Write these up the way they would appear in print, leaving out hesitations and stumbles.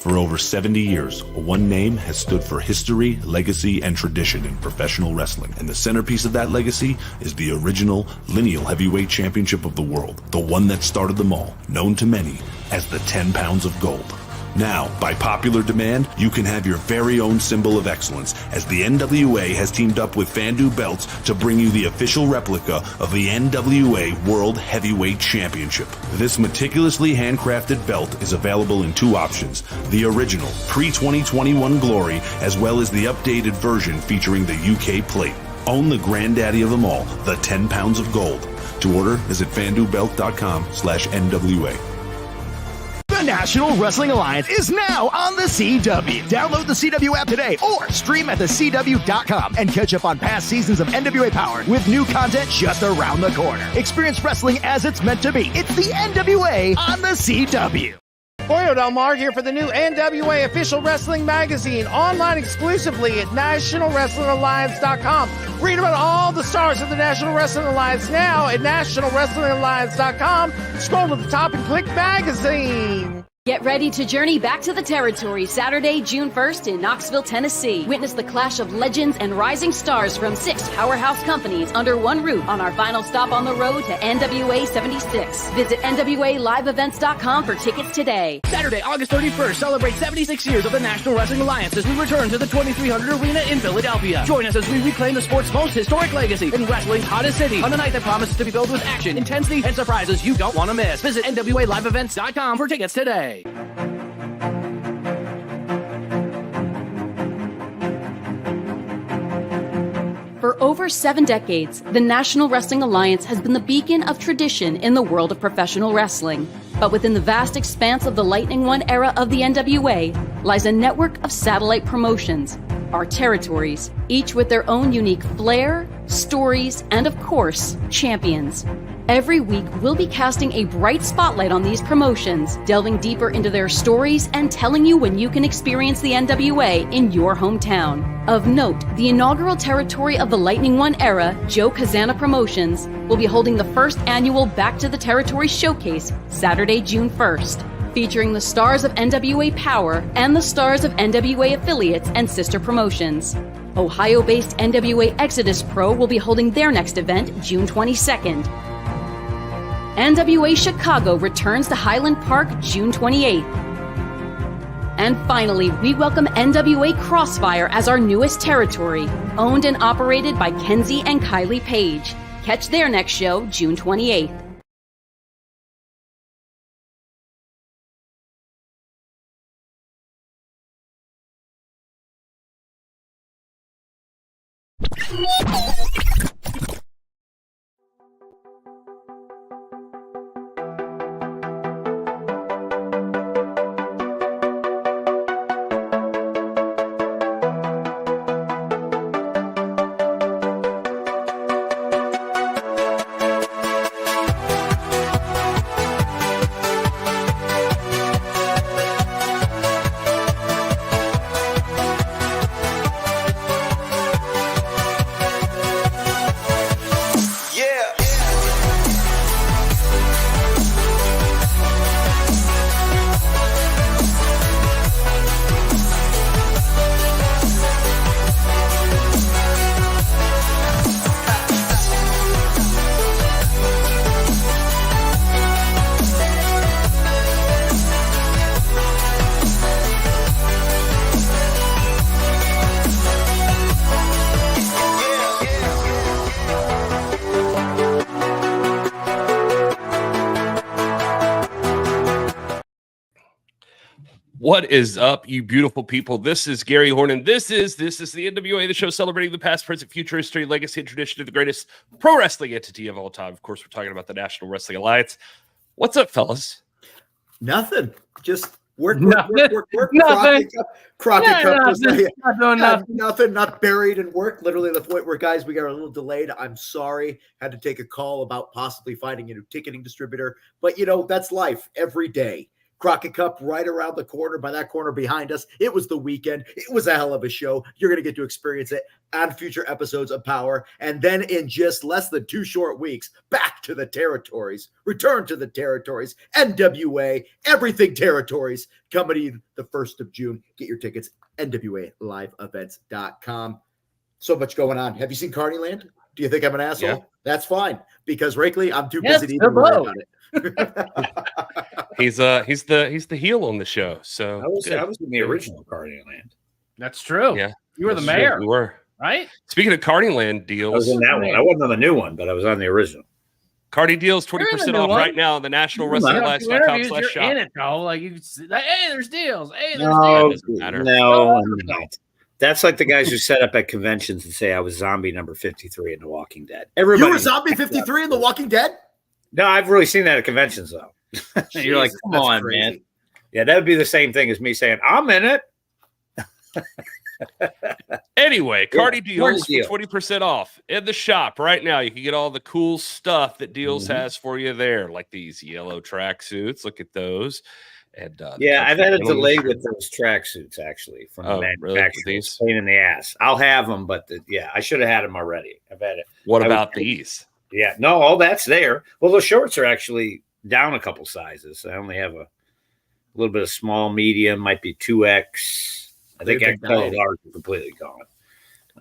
For over 70 years, one name has stood for history, legacy, and tradition in professional wrestling. And the centerpiece of that legacy is the original lineal heavyweight championship of the world, the one that started them all, known to many as the 10 pounds of gold. Now, by popular demand, you can have your very own symbol of excellence, as the NWA has teamed up with Fandu Belts to bring you the official replica of the NWA World Heavyweight Championship. This meticulously handcrafted belt is available in two options: the original pre-2021 Glory, as well as the updated version featuring the UK plate. Own the granddaddy of them all, the 10 pounds of gold. To order, visit fandubelt.com/NWA. The National Wrestling Alliance is now on the CW. Download the CW app today or stream at thecw.com and catch up on past seasons of NWA Power with new content just around the corner. Experience wrestling as it's meant to be. It's the NWA on the CW. Boyo Del Mar here for the new NWA Official Wrestling Magazine, online exclusively at NationalWrestlingAlliance.com. Read about all the stars of the National Wrestling Alliance now at NationalWrestlingAlliance.com. Scroll to the top and click Magazine. Get ready to journey back to the territory Saturday, June 1st in Knoxville, Tennessee. Witness the clash of legends and rising stars from 6 powerhouse companies under one roof on our final stop on the road to NWA 76. Visit NWALiveEvents.com for tickets today. Saturday, August 31st, celebrate 76 years of the National Wrestling Alliance as we return to the 2300 Arena in Philadelphia. Join us as we reclaim the sport's most historic legacy in wrestling's hottest city on a night that promises to be filled with action, intensity, and surprises you don't want to miss. Visit NWALiveEvents.com for tickets today. For over 7 decades, the National Wrestling Alliance has been the beacon of tradition in the world of professional wrestling. But within the vast expanse of the Lightning One era of the NWA lies a network of satellite promotions, our territories, each with their own unique flair, stories, and of course, champions. Every week, we'll be casting a bright spotlight on these promotions, delving deeper into their stories and telling you when you can experience the NWA in your hometown. Of note, the inaugural territory of the Lightning One era, Joe Kazana Promotions, will be holding the first annual Back to the Territory Showcase Saturday, June 1st, featuring the stars of NWA Power and the stars of NWA affiliates and sister promotions. Ohio-based NWA Exodus Pro will be holding their next event June 22nd. NWA Chicago returns to Highland Park June 28th. And finally, we welcome NWA Crossfire as our newest territory, owned and operated by Kenzie and Kylie Page. Catch their next show June 28th. What is up, you beautiful people? This is Gary Horne, and this is the NWA, the show celebrating the past, present, future, history, legacy, and tradition of the greatest pro wrestling entity of all time. Of course, we're talking about the National Wrestling Alliance. What's up, fellas? Nothing. Just work. Nothing. Crockett Cup. Nothing. Not buried in work. Literally, the point where, guys, we got a little delayed. I'm sorry. Had to take a call about possibly finding a new ticketing distributor. But, you know, that's life every day. Crockett Cup right around the corner, by that corner behind us. It was the weekend. It was a hell of a show. You're going to get to experience it on future episodes of Power. And then in just less than 2 short weeks, back to the territories, return to the territories, NWA, everything territories, coming to you the 1st of June. Get your tickets, NWALiveEvents.com. So much going on. Have you seen Carneyland? Do you think I'm an asshole? Yeah. That's fine, because frankly, I'm too busy to even worry about it. He's the heel on the show. So I was in the original Carneyland. That's true. Yeah, You were the that's true. mayor, We were. right? Speaking of Carneyland I was deals, in that one. I wasn't on the new one, but I was on the original. Cardi deals You're in 20% the new off one. right now on the National You're Wrestling not. Alliance.com/shop. You're in it though. Like you, like, hey, there's deals. Hey, there's No, deals. doesn't matter. no, I'm not. That's like the guys who set up at conventions and say I was zombie number 53 in The Walking Dead. Everybody, You were Zombie 53 in The Walking Dead? No, I've really seen that at conventions though. And you're like, Jesus, come that's on, crazy. man. Yeah, that would be the same thing as me saying I'm in it. Anyway, Cardi Yeah, deals Cardi for 20% off in the shop right now. You can get all the cool stuff that Deals has for you there, like these yellow tracksuits. Look at those. And Yeah, I've had a gentlemen delay shirt. with those tracksuits actually from the Oh, really? manufacturer. These? It's a pain in the ass. I'll have them, but I should have had them already. I've had it. What I would about think- these? Yeah, no, all that's there. Well, the shorts are actually down a couple sizes. I only have a little bit of small, medium, might be 2X. I think They've been XL dying. large are completely gone.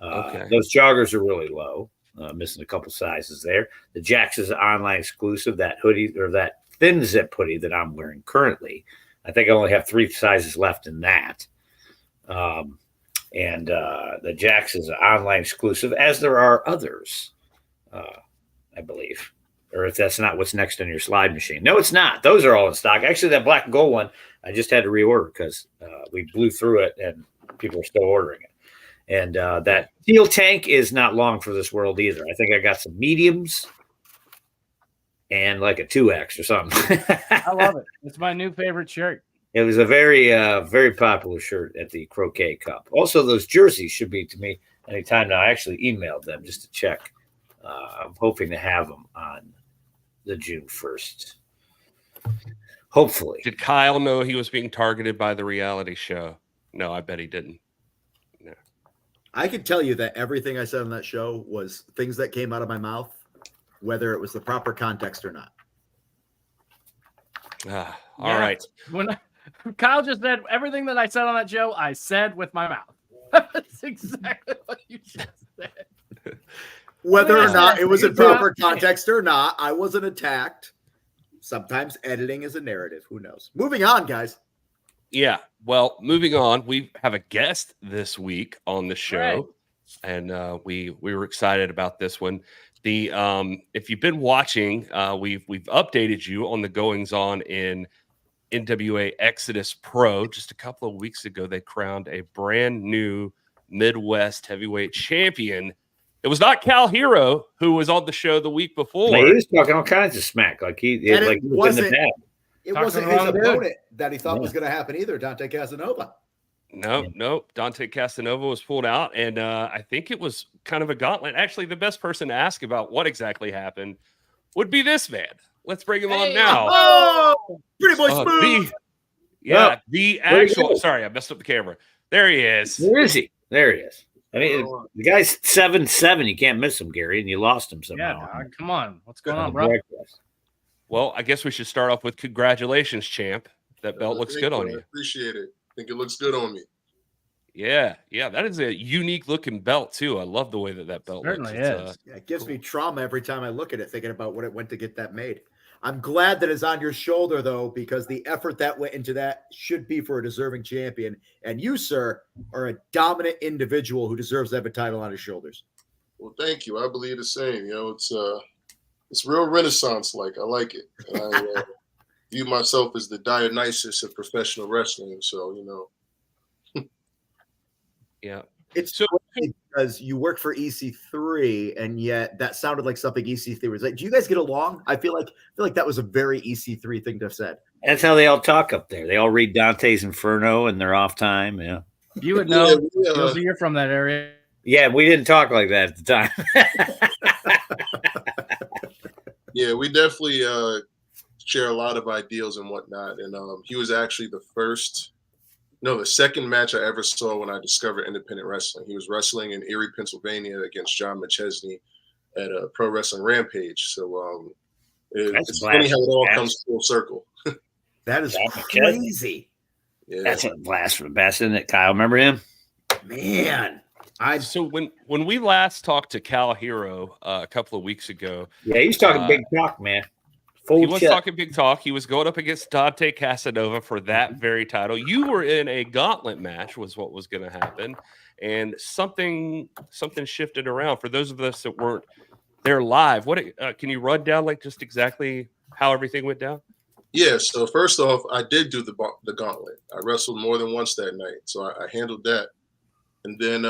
Okay. Those joggers are really low, missing a couple sizes there. The Jax is an online exclusive. That hoodie or that thin zip hoodie that I'm wearing currently, I think I only have 3 sizes left in that. The Jax is an online exclusive, as there are others, I believe. Or if that's not what's next on your slide machine. No, it's not. Those are all in stock. Actually, that black and gold one, I just had to reorder because we blew through it and people are still ordering it. And that steel tank is not long for this world either. I think I got some mediums and like a 2X or something. I love it. It's my new favorite shirt. It was a very, very popular shirt at the Crockett Cup. Also, those jerseys should be to me anytime now. I actually emailed them just to check. I'm hoping to have them on the June 1st. Hopefully. Did Kyle know he was being targeted by the reality show? No, I bet he didn't. No. I can tell you that everything I said on that show was things that came out of my mouth, whether it was the proper context or not. All right. When Kyle just said everything that I said on that show, I said with my mouth. That's exactly what you just said. Whether or Yeah. not it was in It's proper not- context or not, I wasn't attacked. Sometimes editing is a narrative. Who knows? Moving on, guys. Yeah. Well, moving on, we have a guest this week on the show, Right. and we were excited about this one. The if you've been watching, we've updated you on the goings on in NWA Exodus Pro. Just a couple of weeks ago, they crowned a brand new Midwest heavyweight champion. It was not Cal Hero who was on the show the week before. He was talking all kinds of smack. Like he And like it he was in wasn't- the bag. It Talking wasn't to his the wrong dude. opponent that he thought Yeah. was going to happen either, Dante Casanova. No. Dante Casanova was pulled out, and I think it was kind of a gauntlet. Actually, the best person to ask about what exactly happened would be this man. Let's bring him on Hey, now. Oh, pretty boy Uh, smooth. the Where'd he actual. go? Sorry, I messed up the camera. There he is. Where is he? There he is. I mean, the guy's 7'7". You can't miss him, Gary, and you lost him Yeah, somehow. dog, come on. What's going On on, the bro? broadcast. Well, I guess we should start off with congratulations, champ. That belt looks Thank good on I you. appreciate it. I think it looks good on me. Yeah, that is a unique looking belt too. I love the way that belt Certainly looks. is. Yeah, it gives me trauma every time I look at it, thinking about what it went to get that made. I'm glad that it's on your shoulder, though, because the effort that went into that should be for a deserving champion. And you, sir, are a dominant individual who deserves to have a title on his shoulders. Well, thank you. I believe the same. You know, it's real Renaissance like. I like it. And I view myself as the Dionysus of professional wrestling. So, you know. Yeah. It's So- funny because you work for EC3, and yet that sounded like something EC3 was like. Do you guys get along? I feel like that was a very EC3 thing to have said. That's how they all talk up there. They all read Dante's Inferno in their off time. Yeah. You would know. Yeah, Josie, you're from that area. Yeah, we didn't talk like that at the time. yeah, we definitely share a lot of ideals and whatnot. And he was actually the second match I ever saw when I discovered independent wrestling. He was wrestling in Erie, Pennsylvania against John McChesney at a Pro Wrestling Rampage. So it's funny how it all comes full circle. That is crazy. Yeah. That's a blast from the past, isn't it, Kyle? Remember him? Man. So when we last talked to Cal Hero a couple of weeks ago, Yeah, he's talking big talk, man. He was talking big talk. He was going up against Dante Casanova for that very title. You were in a gauntlet match, was what was going to happen, and something shifted around. For those of us that weren't there live, what can you run down like just exactly how everything went down? Yeah. So first off, I did do the gauntlet. I wrestled more than once that night, so I handled that. And then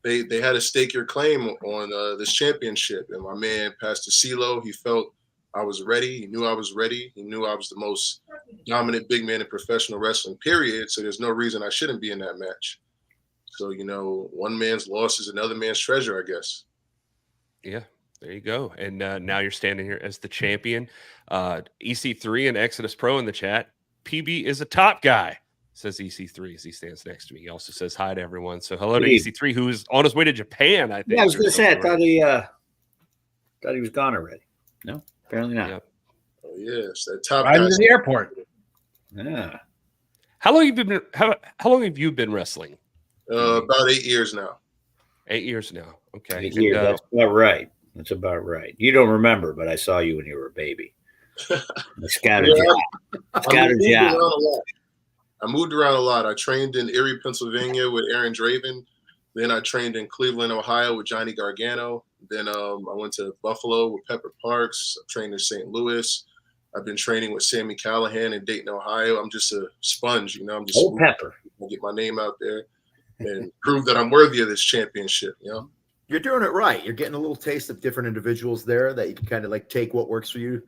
they had to stake your claim on this championship, and my man Pastor CeeLo, he felt I was ready. He knew I was ready. He knew I was the most dominant big man in professional wrestling, period. So there's no reason I shouldn't be in that match. So, one man's loss is another man's treasure, I guess. Yeah, there you go. And now you're standing here as the champion. EC3 and Exodus Pro in the chat. PB is a top guy, says EC3 as he stands next to me. He also says hi to everyone. So hello to EC3, who is on his way to Japan, I think. Yeah, I was going to say, I thought he was gone already. No, apparently not. Yep. Oh, yes, that top Right guy. into the airport. Yeah. How long have you been wrestling? About 8 years now. 8 years now. Okay. 8 years, that's about right. That's about right. You don't remember, but I saw you when you were a baby. I scouted you. I moved around a lot. I trained in Erie, Pennsylvania with Aaron Draven. Then I trained in Cleveland, Ohio with Johnny Gargano. Then I went to Buffalo with Pepper Parks. I trained in St. Louis. I've been training with Sammy Callahan in Dayton, Ohio. I'm just a sponge, I'm just Pepper. Get my name out there and prove that I'm worthy of this championship, You're doing it right. You're getting a little taste of different individuals there that you can kind of like take what works for you,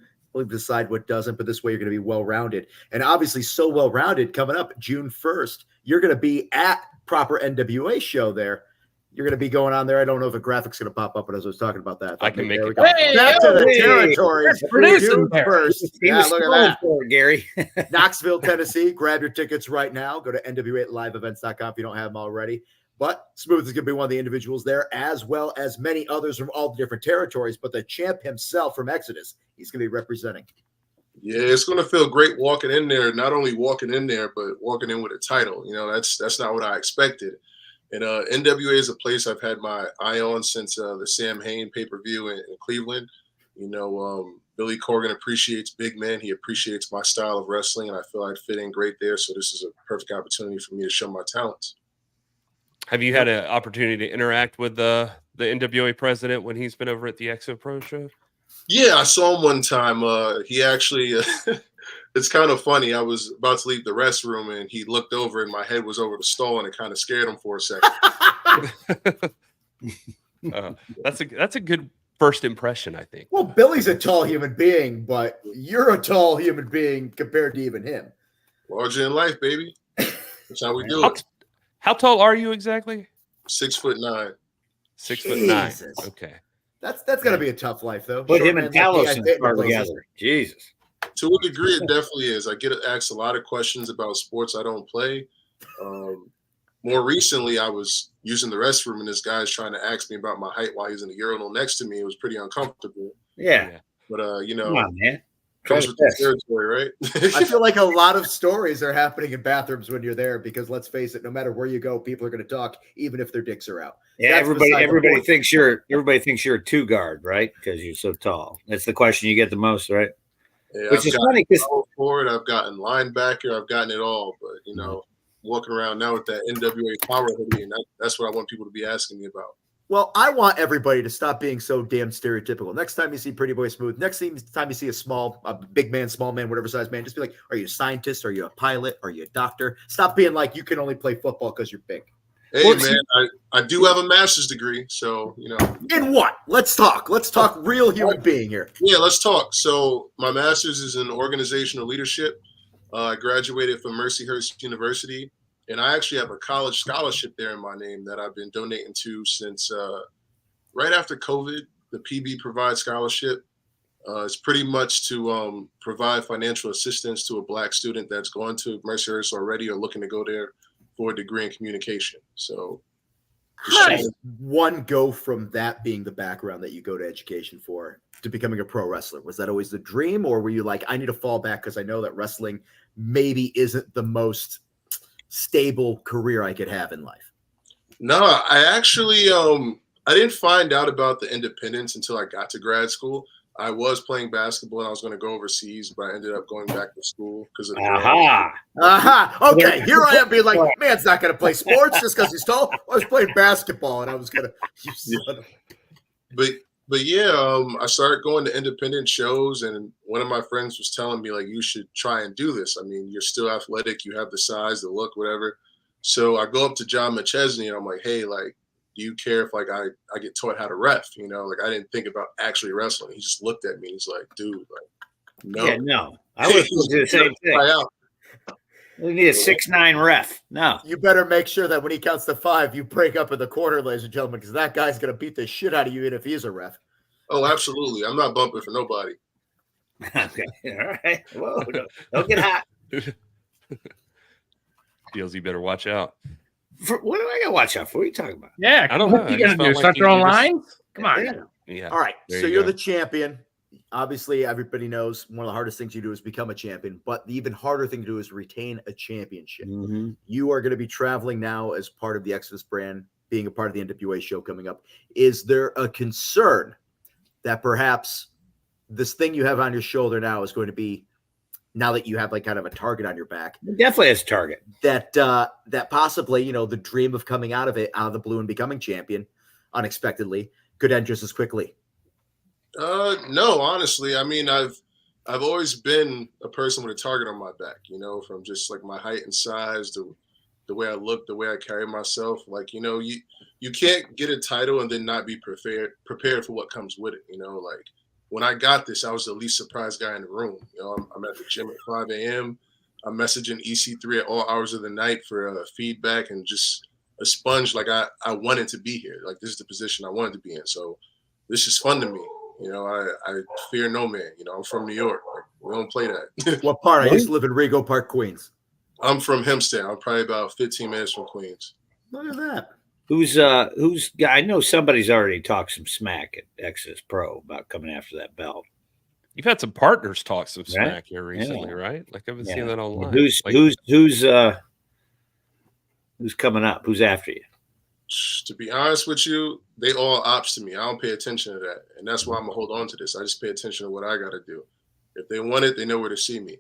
decide what doesn't, but this way you're going to be well-rounded. And obviously so well-rounded coming up June 1st, you're going to be at proper NWA show there. You're going to be going on there. I don't know if a graphic's going to pop up, but as I was talking about that. I can make it. Back to the territories. June 1st. Yeah, look at that. Gary. Knoxville, Tennessee. Grab your tickets right now. Go to NWALiveEvents.com if you don't have them already. But Smooth is going to be one of the individuals there, as well as many others from all the different territories. But the champ himself from Exodus, he's going to be representing. Yeah, it's going to feel great walking in there. Not only walking in there, but walking in with a title. That's not what I expected. And NWA is a place I've had my eye on since the Sam Hain pay-per-view in Cleveland. Billy Corgan appreciates big men. He appreciates my style of wrestling, and I feel I'd fit in great there. So this is a perfect opportunity for me to show my talents. Have you had an opportunity to interact with the NWA president when he's been over at the Exo Pro show? Yeah, I saw him one time. He actually, it's kind of funny. I was about to leave the restroom and he looked over and my head was over the stall and it kind of scared him for a second. That's a good first impression, I think. Well, Billy's a tall human being, but you're a tall human being compared to even him. Larger in life, baby. That's how we do it. How tall are you exactly? 6'9". 6'9". Okay. That's got to be a tough life, though. Put him and Talos together. Jesus. To a degree, it definitely is. I get asked a lot of questions about sports I don't play. More recently, I was using the restroom, and this guy's trying to ask me about my height while he's in the urinal next to me. It was pretty uncomfortable. Yeah. But, come on, man. Comes with the territory, right? I feel like a lot of stories are happening in bathrooms when you're there because let's face it, no matter where you go, people are going to talk, even if their dicks are out. Yeah, everybody thinks you're a two guard, right? Because you're so tall. That's the question you get the most, right? Yeah, Which is funny because forward, I've gotten linebacker, I've gotten it all, but walking around now with that NWA Power hoodie, and that's what I want people to be asking me about. Well, I want everybody to stop being so damn stereotypical. Next time you see Pretty Boy Smooth, next time you see a big man, small man, whatever size man, just be like, are you a scientist? Are you a pilot? Are you a doctor? Stop being like, you can only play football because you're big. Hey, man, I do have a master's degree, so, In what? Let's talk. Let's talk real human being here. Yeah, let's talk. So my master's is in organizational leadership. I graduated from Mercyhurst University. And I actually have a college scholarship there in my name that I've been donating to since right after COVID. The PB provides scholarship. It's pretty much to provide financial assistance to a Black student that's going to Mercyhurst already or looking to go there for a degree in communication. So How does one go from that being the background that you go to education for to becoming a pro wrestler? Was that always the dream, or were you like, I need to fall back because I know that wrestling maybe isn't the most stable career I could have in life? No, I actually I didn't find out about the independence until I got to grad school. I was playing basketball and I was going to go overseas, but I ended up going back to school because of the Okay, here I am being like, man's not going to play sports just because he's tall. I was playing basketball and I was going to. But yeah, I started going to independent shows, and one of my friends was telling me, like, you should try and do this. I mean, you're still athletic, you have the size, the look, whatever. So I go up to John McChesney and I'm like, hey, like, do you care if like I get taught how to ref? You know, like I didn't think about actually wrestling. He just looked at me and he's like, dude, like, no. Yeah, no. I would do the same thing. We need a 6'9" ref. No. You better make sure that when he counts to 5, you break up in the corner, ladies and gentlemen, because that guy's going to beat the shit out of you even if he's a ref. Oh, absolutely. I'm not bumping for nobody. Okay. All right. Whoa, don't get hot. Dealz, you better watch out. What do I got to watch out for? What are you talking about? Yeah, I don't know. What are you going to do? Start your own lines? Come on. Yeah. All right. There So you you're go. the champion. Obviously, everybody knows one of the hardest things you do is become a champion, but the even harder thing to do is retain a championship. Mm-hmm. You are going to be traveling now as part of the Exodus brand, being a part of the NWA show coming up. Is there a concern that perhaps this thing you have on your shoulder now is going to be, now that you have like kind of a target on your back, It definitely has a target. that possibly, you know, the dream of coming out of it, out of the blue and becoming champion unexpectedly could end just as quickly? No, honestly. I mean, I've always been a person with a target on my back, you know, from just like my height and size, the way I look, the way I carry myself. Like, you know, you can't get a title and then not be prepared for what comes with it. You know, like when I got this, I was the least surprised guy in the room. You know, I'm at the gym at 5 a.m. I'm messaging EC3 at all hours of the night for feedback and just a sponge. Like I wanted to be here. Like this is the position I wanted to be in. So this is fun to me. You know, I fear no man. You know, I'm from New York. Like, we don't play that. What part? I used to live in Rego Park, Queens. I'm from Hempstead. I'm probably about 15 minutes from Queens. Look at that. Who's I know somebody's already talked some smack at Exodus Pro about coming after that belt. You've had some partners talk some smack here recently, right? Like I've been seeing that online. Who's coming up? Who's after you? To be honest with you, they all ops to me. I don't pay attention to that. And that's why I'm going to hold on to this. I just pay attention to what I got to do. If they want it, they know where to see me.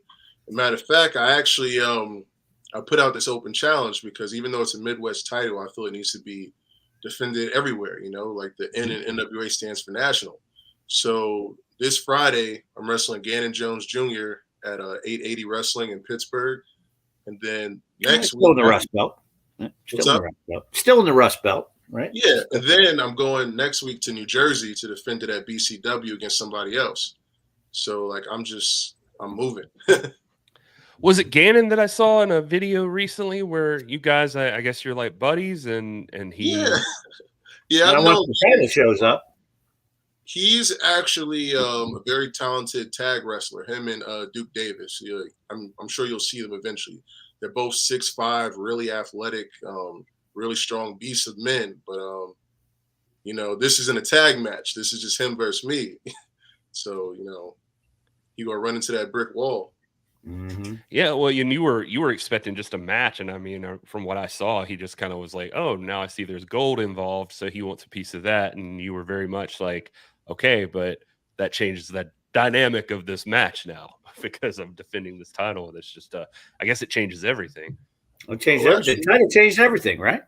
As a matter of fact, I actually I put out this open challenge because even though it's a Midwest title, I feel it needs to be defended everywhere. You know, like the N in NWA stands for national. So this Friday, I'm wrestling Gannon Jones Jr. at 880 Wrestling in Pittsburgh. And then next week. Still in the Rust Belt. Still in the Rust Belt, right? Yeah. And then I'm going next week to New Jersey to defend it at BCW against somebody else. So, like, I'm moving. Was it Gannon that I saw in a video recently where you guys, I guess you're like buddies and he. Yeah. I know. The title shows up. He's actually a very talented tag wrestler. Him and Duke Davis. Yeah, I'm sure you'll see them eventually. They're both 6'5", really athletic, really strong beasts of men. But you know, this isn't a tag match. This is just him versus me. So you know, you gonna run into that brick wall. Mm-hmm. Yeah, well, you were expecting just a match, and I mean, from what I saw, he just kind of was like, "Oh, now I see there's gold involved, so he wants a piece of that." And you were very much like, "Okay, but that changes that dynamic of this match now because I'm defending this title." And it's just, I guess it changes everything. It changed everything. The title changed everything, right?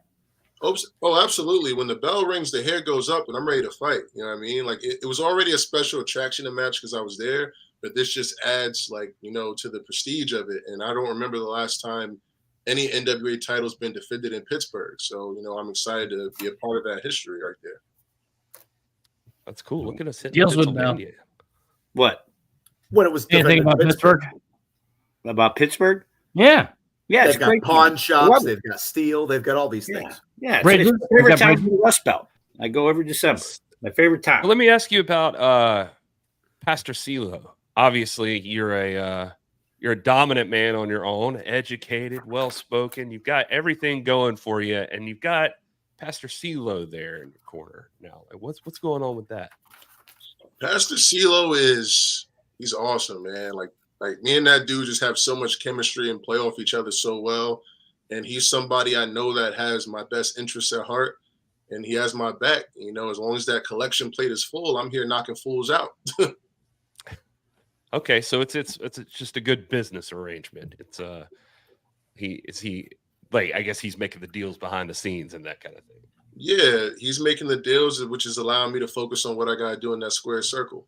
Oh, absolutely. When the bell rings, the hair goes up, and I'm ready to fight. You know what I mean? Like it was already a special attraction to match because I was there. But this just adds, like, you know, to the prestige of it. And I don't remember the last time any NWA title's been defended in Pittsburgh. So, you know, I'm excited to be a part of that history right there. That's cool. Look at us. Deals with now. What? When it was anything about Pittsburgh? About Pittsburgh? Yeah. Yeah, they've got pawn shops, they've got steel, they've got all these things. Yeah. It's my favorite time for the Rust Belt. I go every December. My favorite time. Well, let me ask you about Pastor CeeLo, obviously you're a dominant man on your own, educated, well-spoken. You've got everything going for you, and you've got Pastor CeeLo there in your corner now. What's going on with that? Pastor CeeLo he's awesome, man. Like me and that dude just have so much chemistry and play off each other so well. And he's somebody I know that has my best interests at heart, and he has my back. You know, as long as that collection plate is full, I'm here knocking fools out. Okay, so it's just a good business arrangement. He like, I guess he's making the deals behind the scenes and that kind of thing. Yeah, he's making the deals, which is allowing me to focus on what I got to do in that square circle.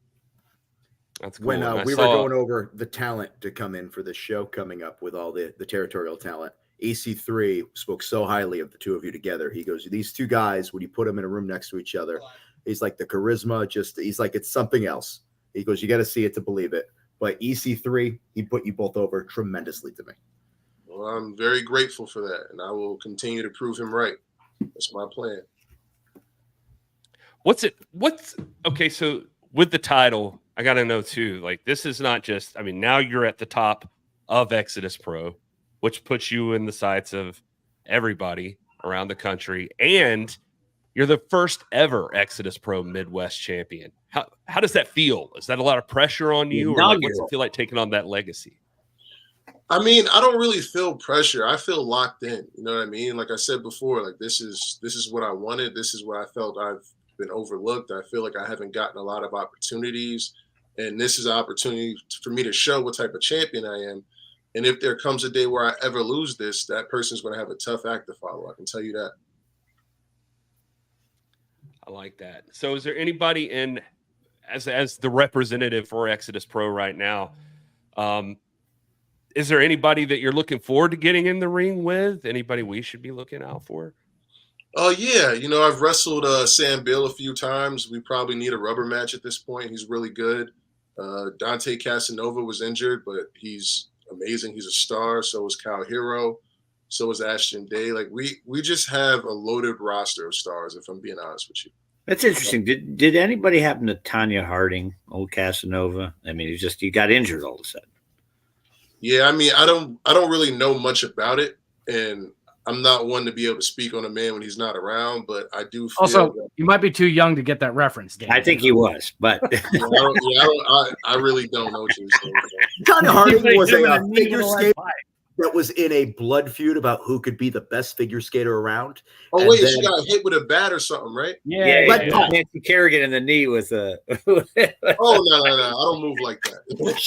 That's cool. When we were going over the talent to come in for this show coming up with all the territorial talent, EC3 spoke so highly of the two of you together. He goes, these two guys, when you put them in a room next to each other, he's like the charisma, he's like, it's something else. He goes, you got to see it to believe it. But EC3, he put you both over tremendously to me. Well, I'm very grateful for that, and I will continue to prove him right. That's my plan. Okay, so with the title, I got to know too, like, this is not just, I mean, now you're at the top of Exodus Pro, which puts you in the sights of everybody around the country, and you're the first ever Exodus Pro Midwest champion. How does that feel? Is that a lot of pressure on you, or like, what's it feel like taking on that legacy? I mean, I don't really feel pressure. I feel locked in. You know what I mean? Like I said before, like this is what I wanted. This is what I felt I've been overlooked. I feel like I haven't gotten a lot of opportunities, and this is an opportunity for me to show what type of champion I am. And if there comes a day where I ever lose this, that person's going to have a tough act to follow. I can tell you that. I like that. So is there anybody in as the representative for Exodus Pro right now, is there anybody that you're looking forward to getting in the ring with? Anybody we should be looking out for? Oh, yeah. You know, I've wrestled Sam Bill a few times. We probably need a rubber match at this point. He's really good. Dante Casanova was injured, but he's amazing. He's a star. So is Kyle Hero. So is Ashton Day. Like, we just have a loaded roster of stars, if I'm being honest with you. That's interesting. Did anybody happen to Tanya Harding, old Casanova? I mean, he got injured all of a sudden. Yeah, I mean, I don't really know much about it, and I'm not one to be able to speak on a man when he's not around. But I do feel also you might be too young to get that reference, Dan. I think he was, but I really don't know what you're saying. Tanya Harding was a figure skater that was in a blood feud about who could be the best figure skater around. Oh, wait, she got hit with a bat or something, right? Yeah. Nancy Kerrigan in the knee with a. Oh, no. I don't move like that.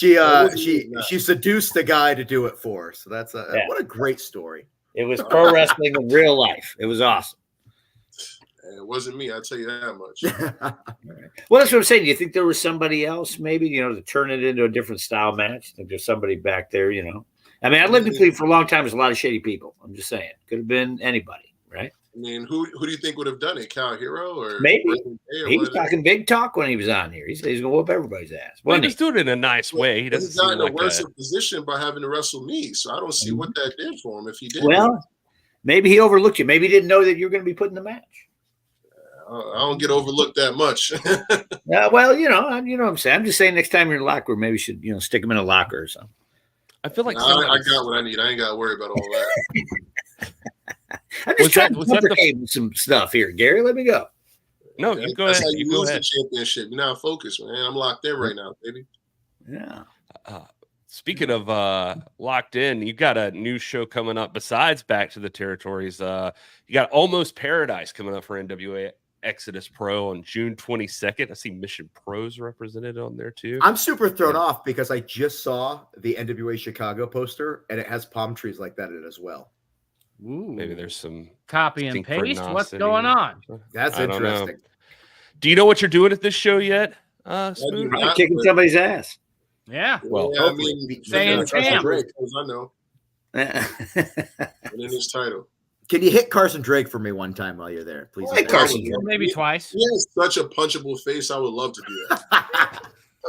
She seduced the guy to do it for her. So that's what a great story. It was pro wrestling in real life. It was awesome. It wasn't me, I'll tell you that much. Well, that's what I'm saying. Do you think there was somebody else, maybe, to turn it into a different style match? I think there's somebody back there, I mean, I lived in Cleveland for a long time. There's a lot of shady people. I'm just saying. Could have been anybody, right? I mean, who do you think would have done it? Kyle Hero or maybe? He was talking big talk when he was on here. He said he's going to whoop everybody's ass. Well, he was doing it in a nice way. He doesn't got in a worse position by having to wrestle me, so I don't see what that did for him if he did. Well, maybe he overlooked you. Maybe he didn't know that you were going to be put in the match. I don't get overlooked that much. Well, you know what I'm saying. I'm just saying next time you're in a locker room, maybe you should, stick him in a locker or something. I feel like I got what I need. I ain't got to worry about all that. I'm just trying to complicate some stuff here, Gary. Let me go. No, you go ahead. That's how you go lose ahead. the championship. You're not focused, man. I'm locked in right now, baby. Yeah. Speaking of locked in, you got a new show coming up besides Back to the Territories. You got Almost Paradise coming up for NWA Exodus Pro on June 22nd. I see Mission Pros represented on there too. I'm super thrown off because I just saw the NWA Chicago poster and it has palm trees like that in it as well. Ooh. Maybe there's some copy and paste. What's going on? That's interesting. Do you know what you're doing at this show yet? Spoon? I'm kicking somebody's ass. Yeah. Well, I mean, saying champ. I know. And in his title. Can you hit Carson Drake for me one time while you're there, please? I like Carson Drake. Maybe twice. He has such a punchable face. I would love to do that. I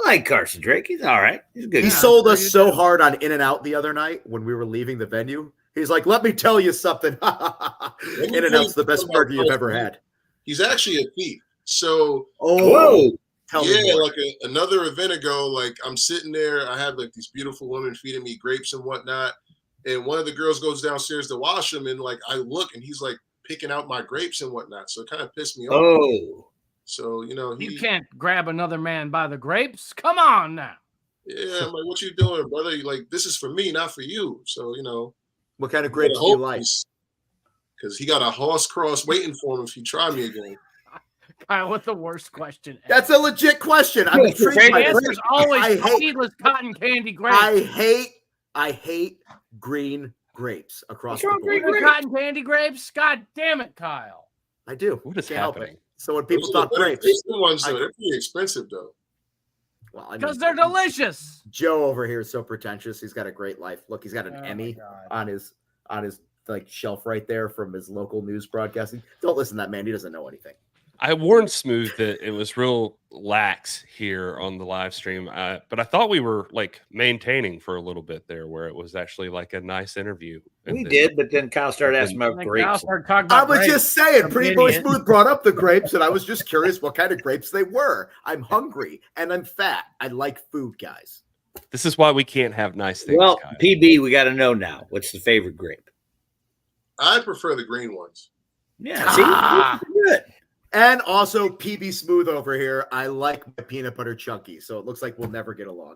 like Carson Drake. He's all right. He's good. He sold us so hard on In and Out the other night when we were leaving the venue. He's like, let me tell you something. In and Out's the best burger you've ever had. He's actually a thief. So, whoa. Tell me more. Like another event ago, like I'm sitting there, I have like these beautiful women feeding me grapes and whatnot, and one of the girls goes downstairs to wash them, and like I look, and he's like picking out my grapes and whatnot, so it kind of pissed me off. Oh, so you can't grab another man by the grapes. Come on now. Yeah, I'm like, what you doing, brother? Like, this is for me, not for you. So what kind of grapes do you like? Because he got a horse cross waiting for him if you try me again. Kyle, what's the worst question ever? That's a legit question. I'm intrigued by the answer's always seedless cotton candy grapes. I hate green grapes across the board. Cotton candy grapes? God damn it, Kyle. I do. What is happening? So when people talk grapes, the ones though, they're pretty expensive though. Well, because they're delicious. Joe over here is so pretentious. He's got a great life. Look, he's got an Emmy on his like shelf right there from his local news broadcasting. Don't listen to that man. He doesn't know anything. I warned Smooth that it was real lax here on the live stream, but I thought we were like maintaining for a little bit there, where it was actually like a nice interview. We did, but then Kyle started asking about grapes. I was just saying, Pretty Boy Smooth brought up the grapes, and I was just curious what kind of grapes they were. I'm hungry and I'm fat. I like food, guys. This is why we can't have nice things. Well, Kyle. PB, we got to know now. What's the favorite grape? I prefer the green ones. Yeah, see, good. And also PB Smooth over here. I like my peanut butter chunky, so it looks like we'll never get along.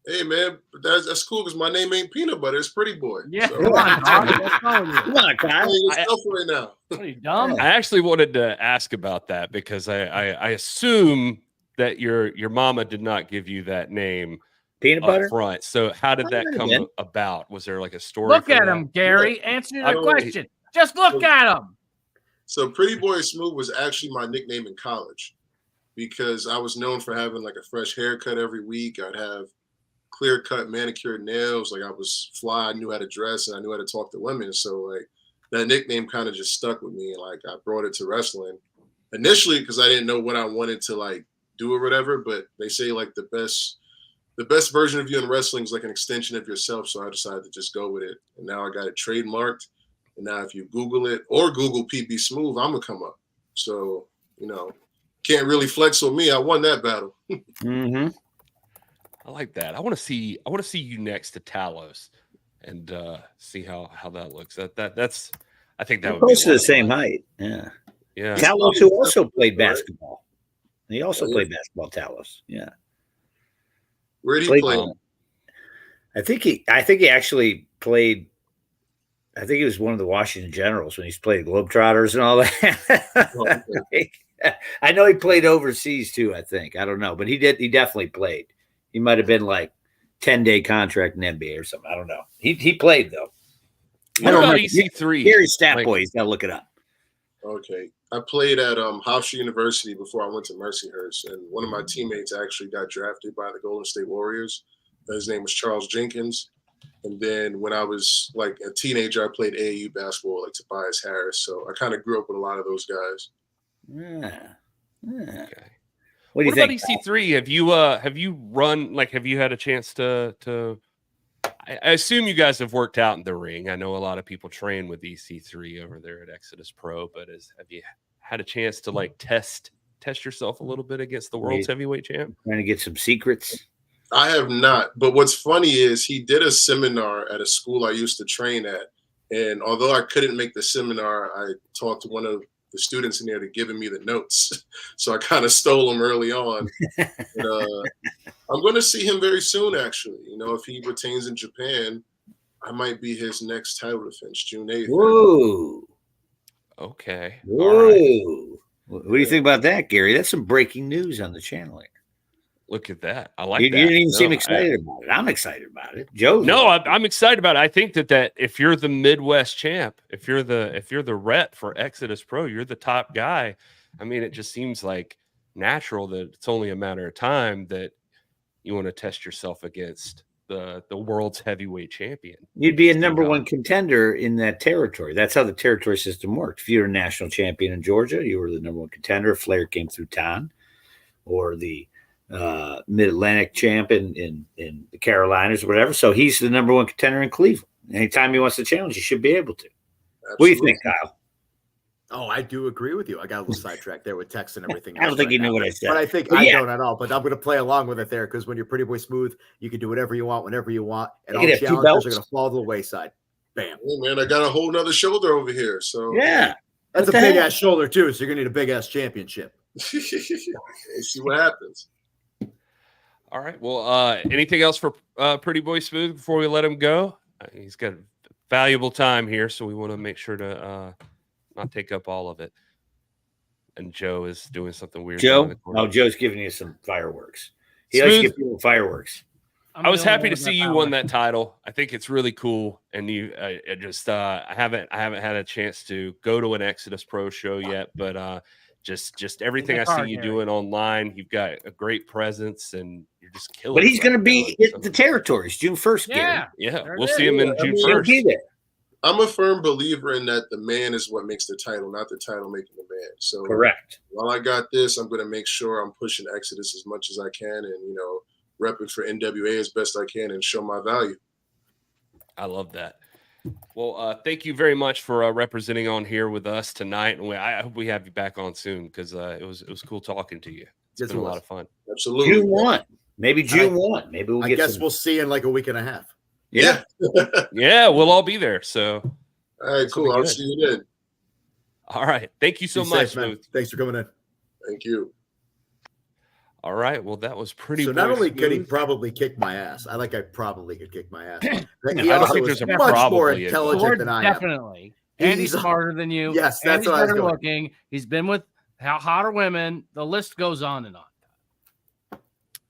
Hey man, that's cool because my name ain't Peanut Butter. It's Pretty Boy. Yeah, so. Come on, Kyle. Right now. Are you dumb? I actually wanted to ask about that because I assume that your mama did not give you that name. Peanut butter front. So how did that come about? Was there like a story? Look at him, Gary. Answer the question. Just look at him. So Pretty Boy Smooth was actually my nickname in college because I was known for having like a fresh haircut every week. I'd have clear cut manicured nails. Like I was fly. I knew how to dress and I knew how to talk to women. So like that nickname kind of just stuck with me. And like I brought it to wrestling initially because I didn't know what I wanted to like do or whatever. But they say like the best version of you in wrestling is like an extension of yourself. So I decided to just go with it. And now I got it trademarked. And now if you Google it or Google PB Smooth, I'm going to come up. So, can't really flex on me. I won that battle. Mm-hmm. I like that. I want to see you next to Talos and see how that looks. That's I think that would close be to the same height. Yeah. Yeah. Talos, who also played basketball. He also played basketball, Talos. Yeah. Where did he play? I think he actually played. I think he was one of the Washington Generals when he's played Globetrotters and all that. I know he played overseas too. I think I don't know, but he did. He definitely played. He might have been like 10-day contract in NBA or something. I don't know. He played though. What about EC3? Gary's stat boy. He's got to look it up. Okay, I played at Hofstra University before I went to Mercyhurst, and one of my teammates actually got drafted by the Golden State Warriors. His name was Charles Jenkins. And then when I was like a teenager, I played AAU basketball, like Tobias Harris. So I kind of grew up with a lot of those guys. Yeah. Okay. What about EC3? Have you run, like, have you had a chance to I assume you guys have worked out in the ring. I know a lot of people train with EC3 over there at Exodus Pro, but have you had a chance to like test yourself a little bit against the world's heavyweight champ? Trying to get some secrets. I have not, but what's funny is he did a seminar at a school I used to train at, and although I couldn't make the seminar, I talked to one of the students in there to giving me the notes, so I kind of stole them early on. But, I'm going to see him very soon, actually. If he retains in Japan, I might be his next title defense, June 8th. Whoa. Okay. Whoa. All right. What do you think about that, Gary? That's some breaking news on the channel here. Look at that. I like you that. You didn't even seem excited about it. I'm excited about it. Joe. No, I'm excited about it. I think that if you're the Midwest champ, if you're the rep for Exodus Pro, you're the top guy. I mean, it just seems like natural that it's only a matter of time that you want to test yourself against the world's heavyweight champion. You'd be a number one contender in that territory. That's how the territory system worked. If you're a national champion in Georgia, you were the number one contender. If Flair came through town, or the Mid-Atlantic champ in the Carolinas or whatever. So he's the number one contender in Cleveland. Anytime he wants to challenge, he should be able to. Absolutely. What do you think, Kyle? Oh, I do agree with you. I got a little sidetracked there with text and everything. I don't think you knew what I said. But I think I don't at all. But I'm going to play along with it there because when you're Pretty Boy Smooth, you can do whatever you want, whenever you want. And all challengers are going to fall to the wayside. Bam. Oh, man, I got a whole nother shoulder over here. So yeah. That's a big-ass shoulder, too. So you're going to need a big-ass championship. Let's see what happens. All right. Well, anything else for Pretty Boy Smooth before we let him go? He's got valuable time here, so we want to make sure to not take up all of it. And Joe is doing something weird. Joe's giving you some fireworks. He likes to give people fireworks. I was happy to see you won that title. I think it's really cool, and I haven't had a chance to go to an Exodus Pro show yet, but just everything I see you doing online, you've got a great presence, and you're just killing. But he's going to be at the territories June 1st. Yeah, we'll see him in June 1st. I'm a firm believer in that the man is what makes the title, not the title making the man. So correct. While I got this, I'm going to make sure I'm pushing Exodus as much as I can, and repping for NWA as best I can and show my value. I love that. Well, thank you very much for representing on here with us tonight, and I hope we have you back on soon because it was cool talking to you. It's been a lot of fun. Absolutely. June 1, maybe June 1. Maybe we'll. I guess we'll see in like a week and a half. Yeah. Yeah, we'll all be there. So, all right, cool. I'll see you then. All right. Thank you so much, man. Thanks for coming in. Thank you. All right. Well, that was pretty. So not only could he probably kick my ass, I probably could kick my ass. But I don't think there's a much more intelligent than I am. Definitely. And he's smarter than you. Yes, that's what I was better going. looking. He's been with hotter women. The list goes on and on.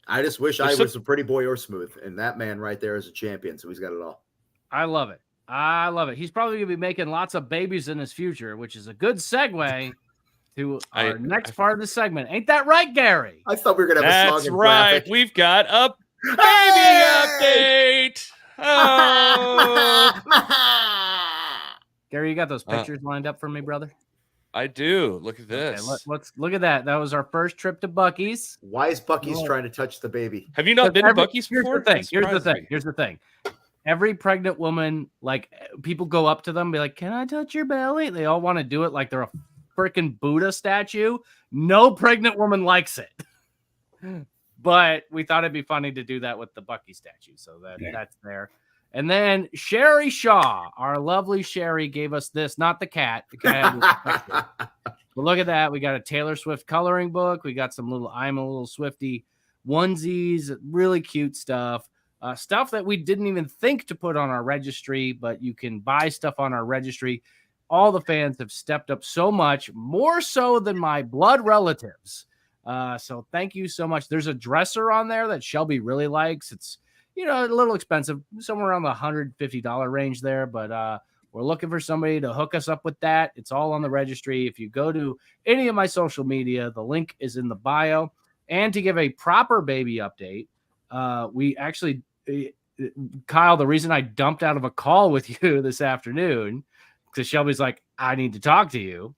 I just wish I was a Pretty Boy or Smooth, and that man right there is a champion, so he's got it all. I love it. I love it. He's probably going to be making lots of babies in his future, which is a good segue to our next part of the segment. Ain't that right, Gary? I thought we were going to have a song. That's right. Graphic. We've got a baby update. Oh. Gary, you got those pictures lined up for me, brother? I do. Look at this. Okay, let's look at that. That was our first trip to Buc-ee's. Why is Buc-ee's trying to touch the baby? Have you not been to Buc-ee's before? Here's the thing. Every pregnant woman, like people go up to them, be like, "Can I touch your belly?" They all want to do it like they're a freaking Buddha statue. No pregnant woman likes it. But we thought it'd be funny to do that with the Buc-ee's statue. So that's there. And then Sherry Shaw, our lovely Sherry, gave us this, not the cat. The cat but look at that. We got a Taylor Swift coloring book. We got some I'm a Little Swiftie onesies, really cute stuff. Stuff that we didn't even think to put on our registry, but you can buy stuff on our registry. All the fans have stepped up so much, more so than my blood relatives. So thank you so much. There's a dresser on there that Shelby really likes. It's a little expensive, somewhere around the $150 range there, but we're looking for somebody to hook us up with that. It's all on the registry. If you go to any of my social media, the link is in the bio. And to give a proper baby update, we actually, Kyle, the reason I dumped out of a call with you this afternoon, because Shelby's like, I need to talk to you.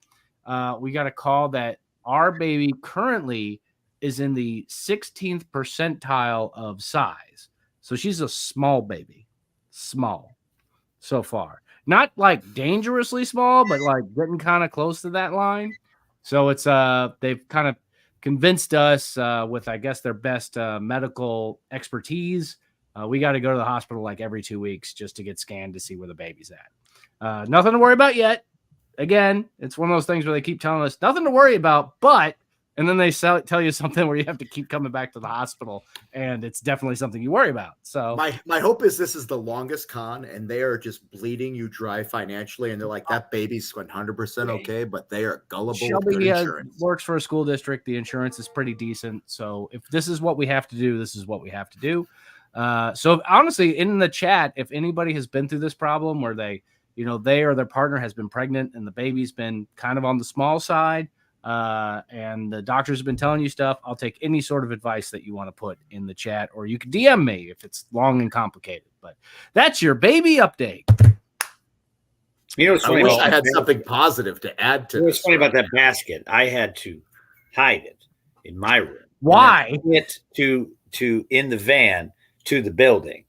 We got a call that our baby currently is in the 16th percentile of size. So she's a small baby, small so far. Not like dangerously small, but like getting kind of close to that line. So it's they've kind of convinced us with, I guess, their best medical expertise. We got to go to the hospital like every 2 weeks just to get scanned to see where the baby's at. Nothing to worry about yet. Again, it's one of those things where they keep telling us nothing to worry about, but and then they tell you something where you have to keep coming back to the hospital, and it's definitely something you worry about. So my hope is this is the longest con, and they are just bleeding you dry financially, and they're like, that baby's 100% okay, but they are gullible. Shelby works for a school district. The insurance is pretty decent. So if this is what we have to do, this is what we have to do. So honestly, in the chat, if anybody has been through this problem where they or their partner has been pregnant and the baby's been kind of on the small side, and the doctors have been telling you stuff, I'll take any sort of advice that you want to put in the chat, or you can DM me if it's long and complicated. But that's your baby update. What's funny? I wish I had something positive to add to. What's funny about that basket? I had to hide it in my room. Why? It to in the van to the building,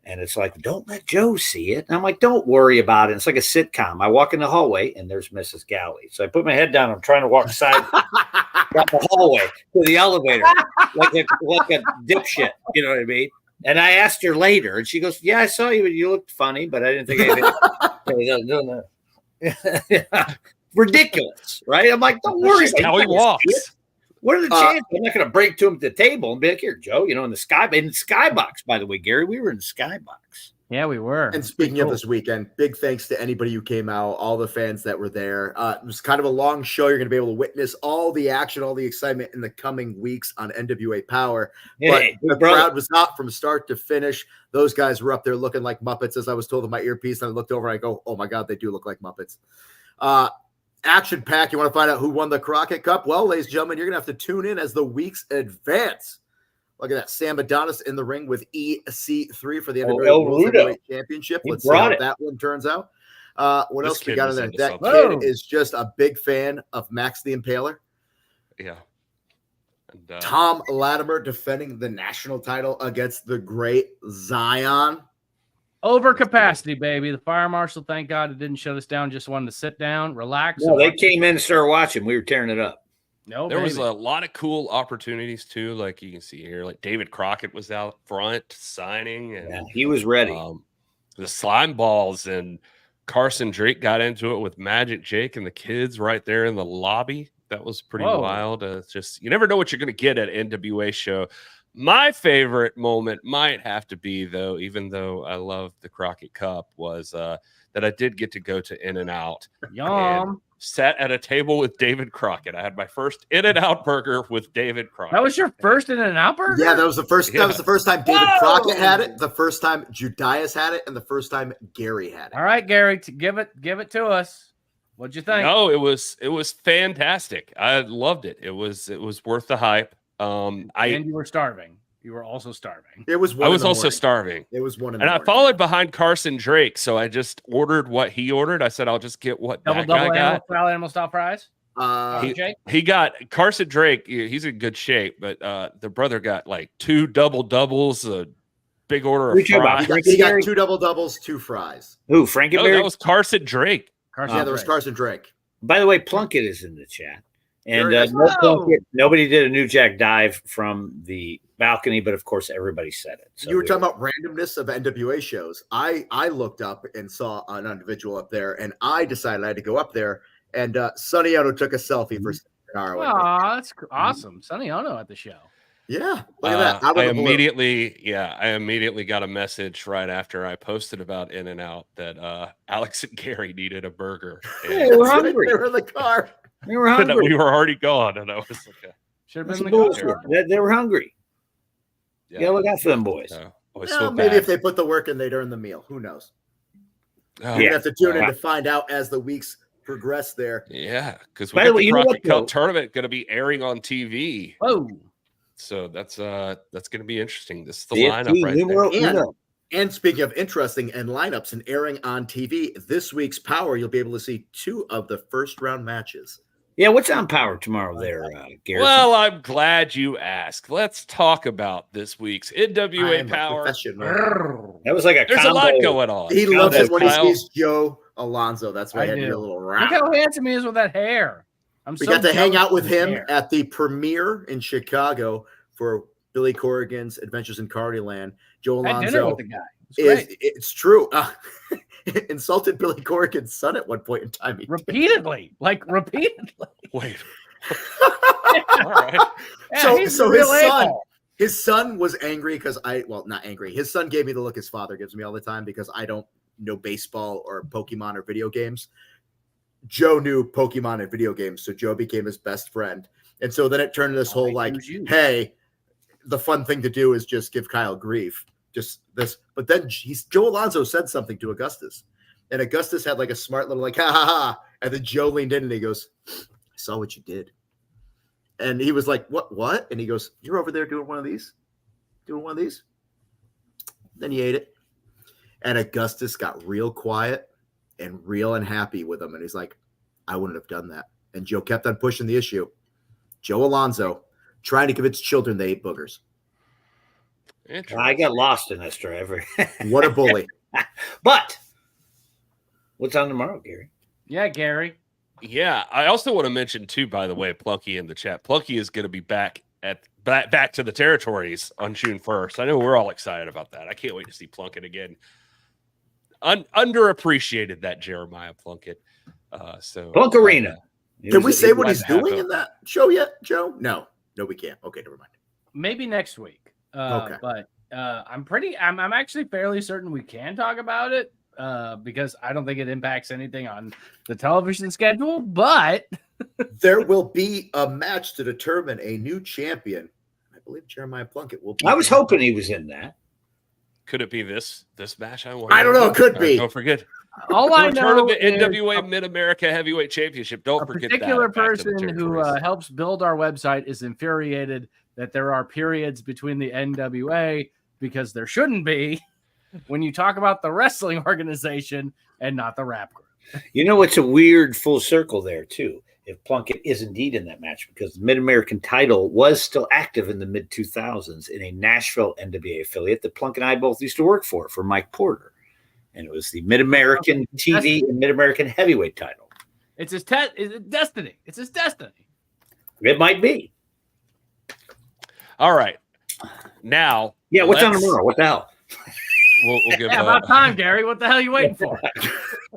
And it's like, don't let Joe see it. And I'm like, don't worry about it. It's like a sitcom. I walk in the hallway and there's Mrs. Galli. So I put my head down. I'm trying to walk aside down the hallway to the elevator like a dipshit. You know what I mean? And I asked her later, and she goes, "Yeah, I saw you. You looked funny, but I didn't think anything." Ridiculous, right? I'm like, don't worry. That's how he walks. What are the chances? I'm not going to break to him at the table and be like, "Here, Joe, in the skybox." By the way, Gary, we were in the skybox. Yeah, we were. And speaking of this weekend, big thanks to anybody who came out, all the fans that were there. It was kind of a long show. You're going to be able to witness all the action, all the excitement in the coming weeks on NWA Power. Hey, but the crowd was hot from start to finish. Those guys were up there looking like Muppets, as I was told in my earpiece. And I looked over and I go, oh, my God, they do look like Muppets. Action pack. You want to find out who won the Crockett Cup? Well, ladies and gentlemen, you're going to have to tune in as the weeks advance. Look at that. Sam Adonis in the ring with EC3 for the NWA World Heavyweight Championship. Let's see how that one turns out. What else we got in there? That kid is just a big fan of Max the Impaler. Yeah. And, Tom Latimer defending the national title against the great Zion. Overcapacity, baby. The fire marshal, thank God it didn't shut us down. Just wanted to sit down, relax. No, they came in and started watching. We were tearing it up. No, there was a lot of cool opportunities too. Like you can see here, like David Crockett was out front signing, and he was ready. The slime balls and Carson Drake got into it with Magic Jake and the kids right there in the lobby. That was pretty wild. It's just, you never know what you're going to get at NWA show. My favorite moment might have to be, though, even though I love the Crockett Cup, was that I did get to go to In-N-Out. Yum. Sat at a table with David Crockett. I had my first In-N-Out burger with David Crockett. That was your first In-N-Out burger? Yeah, that was the first. Yeah. That was the first time David Crockett had it, the first time Judias had it, and the first time Gary had it. All right, Gary, give it to us. What'd you think? No, it was fantastic. I loved it. It was worth the hype. And you were starving. You were also starving. It was. I was also starving. It was one. And I followed behind Carson Drake, so I just ordered what he ordered. I said, "I'll just get what that guy got." Animal style fries. He got Carson Drake. He's in good shape, but the brother got like 2 double-doubles, a big order of fries. He got 2 double-doubles, 2 fries. Who, Frankenberry? No, that was Carson Drake. There was Carson Drake. By the way, Plunkett is in the chat. And Plunkett, nobody did a New Jack dive from the balcony, but of course everybody said it. So you were talking about randomness of NWA shows. I looked up and saw an individual up there, and I decided I had to go up there. And Sonny Ono took a selfie for Sonny. Oh, that's awesome. Sonny Ono at the show. Yeah, look at that. I immediately got a message right after I posted about In-N-Out that Alex and Gary needed a burger. They were hungry. They were in the car. They were hungry. We were already gone, and I was like, should have been in the car. They were hungry. Yeah, look out for them boys. Maybe if they put the work in, they'd earn the meal. Who knows? You have to tune in to find out as the weeks progress there. Yeah, because we got the Crockett Cup tournament going to be airing on TV. Oh, so that's going to be interesting. This is the lineup right there. And speaking of interesting and lineups and airing on TV, this week's Power, you'll be able to see 2 of the first round matches. Yeah, what's on Power tomorrow there, Gary? Well, I'm glad you asked. Let's talk about this week's NWA Power. That was like There's a lot going on. He loves it when he sees Joe Alonzo. That's why I had to do a little round. Look how handsome he is with that hair. We got to hang out with him at the premiere in Chicago for Billy Corrigan's Adventures in Cardiland. Joe Alonzo with the guy. It's true. Insulted Billy Corrigan's son at one point in time. Repeatedly. Wait. All right. Yeah, so his son was angry because not angry. His son gave me the look his father gives me all the time because I don't know baseball or Pokemon or video games. Joe knew Pokemon and video games, so Joe became his best friend. And so then it turned into this whole hey, the fun thing to do is just give Kyle grief. Just this, but then Joe Alonzo said something to Augustus, and Augustus had like a smart little ha ha ha, and then Joe leaned in and he goes, "I saw what you did," and he was like, "What?" And he goes, "You're over there doing one of these." Then he ate it, and Augustus got real quiet and real unhappy with him, and he's like, "I wouldn't have done that." And Joe kept on pushing the issue. Joe Alonzo trying to convince children they ate boogers. I got lost in this driver. What a bully. But what's on tomorrow, Gary? Yeah, Gary. Yeah, I also want to mention too, by the way, Plunky in the chat. Plunky is going to be back to the territories on June 1st. I know we're all excited about that. I can't wait to see Plunkett again. Underappreciated that Jeremiah Plunkett. Plunk Arena. Can we say what he's doing in that show yet, Joe? No, we can't. Okay, never mind. Maybe next week. Okay. But I'm actually fairly certain we can talk about it because I don't think it impacts anything on the television schedule, but there will be a match to determine a new champion. I believe Jeremiah Plunkett will be. I was hoping he was in that. Could it be this match? I don't know. It could be. Don't forget. All I know the NWA Mid-America Heavyweight Championship. Don't forget that. A particular person who helps build our website is infuriated that there are periods between the NWA because there shouldn't be when you talk about the wrestling organization and not the rap group. You know, it's a weird full circle there, too, if Plunkett is indeed in that match, because the Mid-American title was still active in the mid-2000s in a Nashville NWA affiliate that Plunkett and I both used to work for Mike Porter. And it was the Mid-American TV and Mid-American heavyweight title. It's his destiny. It's his destiny. It might be. All right. Now. Yeah, what's on tomorrow? What the hell? We'll give about time, Gary. What the hell are you waiting for?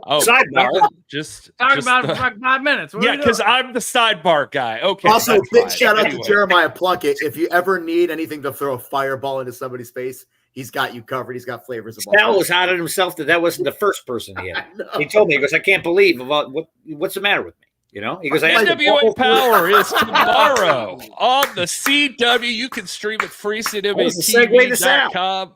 Sidebar. Just about it for like 5 minutes. Yeah, because I'm the sidebar guy. Okay. Also, big shout out to Jeremiah Plunkett. If you ever need anything to throw a fireball into somebody's face, he's got you covered. He's got flavors of all. Sal was hot at himself that wasn't the first person he had. He told me, he goes, I can't believe what's the matter with me. You know, he goes, NWA Power is tomorrow on the CW. You can stream it free CWTV.com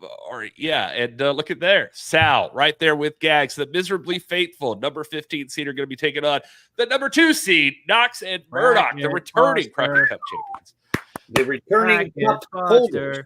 and look at there. Sal right there with Gags. The miserably faithful number 15 seed are going to be taking on the number 2 seed, Knox and Murdoch, the returning Crockett Cup champions. The returning cup holders.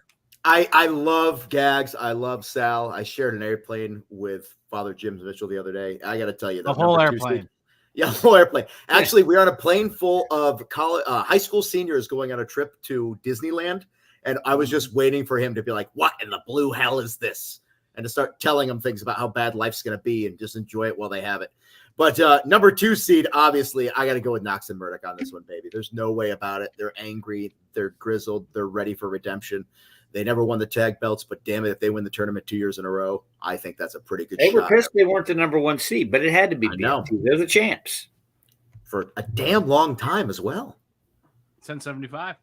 I love Gags. I love Sal. I shared an airplane with Father Jim Mitchell the other day. I got to tell you, the whole airplane. Yeah, whole airplane. Actually, we're on a plane full of high school seniors going on a trip to Disneyland, and I was just waiting for him to be like, "What in the blue hell is this?" and to start telling them things about how bad life's going to be, and just enjoy it while they have it. But number 2 seed, obviously, I got to go with Knox and Murdoch on this one, baby. There's no way about it. They're angry. They're grizzled. They're ready for redemption. They never won the tag belts, but damn it, if they win the tournament 2 years in a row, I think that's a pretty good shot. They were pissed they weren't the number 1 seed, but it had to be. They're the champs. For a damn long time as well. 1075.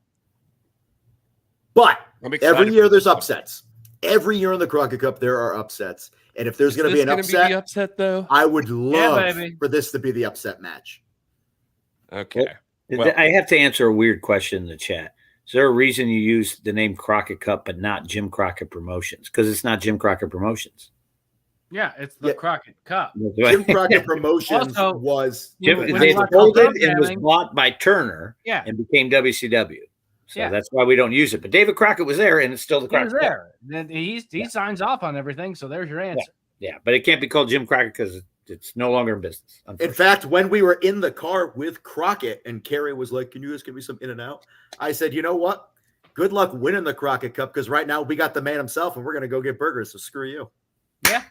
But every year there's upsets. Every year in the Crockett Cup, there are upsets. And if there's going to be an upset, though, I would love for this to be the upset match. Okay. Well, I have to answer a weird question in the chat. Is there a reason you use the name Crockett Cup but not Jim Crockett Promotions? Because it's not Jim Crockett Promotions. Yeah, it's the Crockett Cup. Jim Crockett Promotions was folded and was bought by Turner and became WCW. So that's why we don't use it. But David Crockett was there, and it's still the Crockett Cup. Then he signs off on everything, so there's your answer. Yeah, but it can't be called Jim Crockett because it's no longer in business. In fact, when we were in the car with Crockett and Carrie was like, "Can you guys give me some in and out?" I said, "You know what? Good luck winning the Crockett Cup because right now we got the man himself, and we're going to go get burgers, so screw you." Yeah.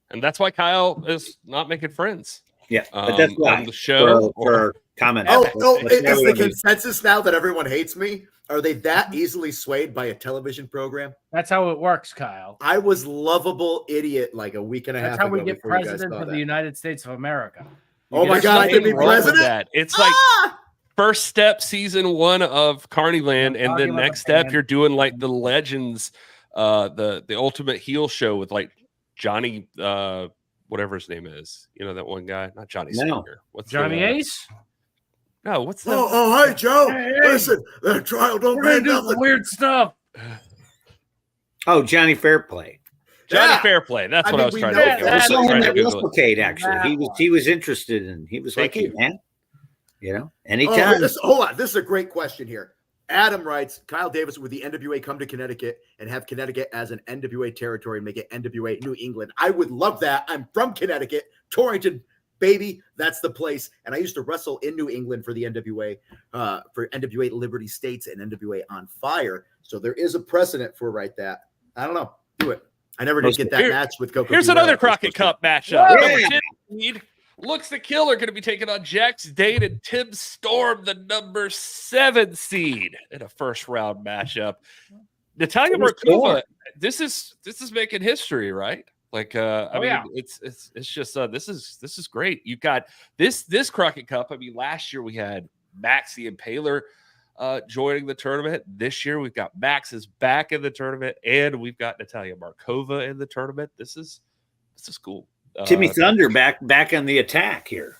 And that's why Kyle is not making friends. Yeah, but that's why on the show for comment. Oh, is the consensus now that everyone hates me? Are they that easily swayed by a television program? That's how it works, Kyle. I was lovable idiot like a week and a half ago. That's how we get president of the United States of America. Oh my God, I can be president? It's like first step season 1 of Carneyland, and then next step you're doing like the Legends, the Ultimate Heel show with like Johnny, whatever his name is. You know that one guy, not Johnny Swinger. What's Johnny Ace? No, what's that? Oh, hey, Joe. Hey. Listen, that trial don't mean nothing. Weird stuff. Oh, Johnny Fairplay. Johnny Fairplay. That's what I was trying to think of. Actually, he was interested in. He was like, "Hey, man, you know, anytime." Hold on. This is a great question here. Adam writes, Kyle Davis with the NWA come to Connecticut and have Connecticut as an NWA territory and make it NWA New England. I would love that. I'm from Connecticut. Torrington baby, that's the place. And I used to wrestle in New England for the NWA, for NWA Liberty States and NWA On Fire. So there is a precedent for that. I don't know. Do it. I never did get that match with Coco. Here's another Crockett Cup matchup. Looks the Killer going to be taking on Jax Dane and Tim Storm, the number 7 seed in a first round matchup. Natalia Markova, this is making history, right? Like, I mean, it's just this is great. You've got this Crockett Cup. I mean, last year we had Maxie and Paler joining the tournament. This year we've got Max is back in the tournament, and we've got Natalia Markova in the tournament. This is cool. Timmy Thunder back on the attack here.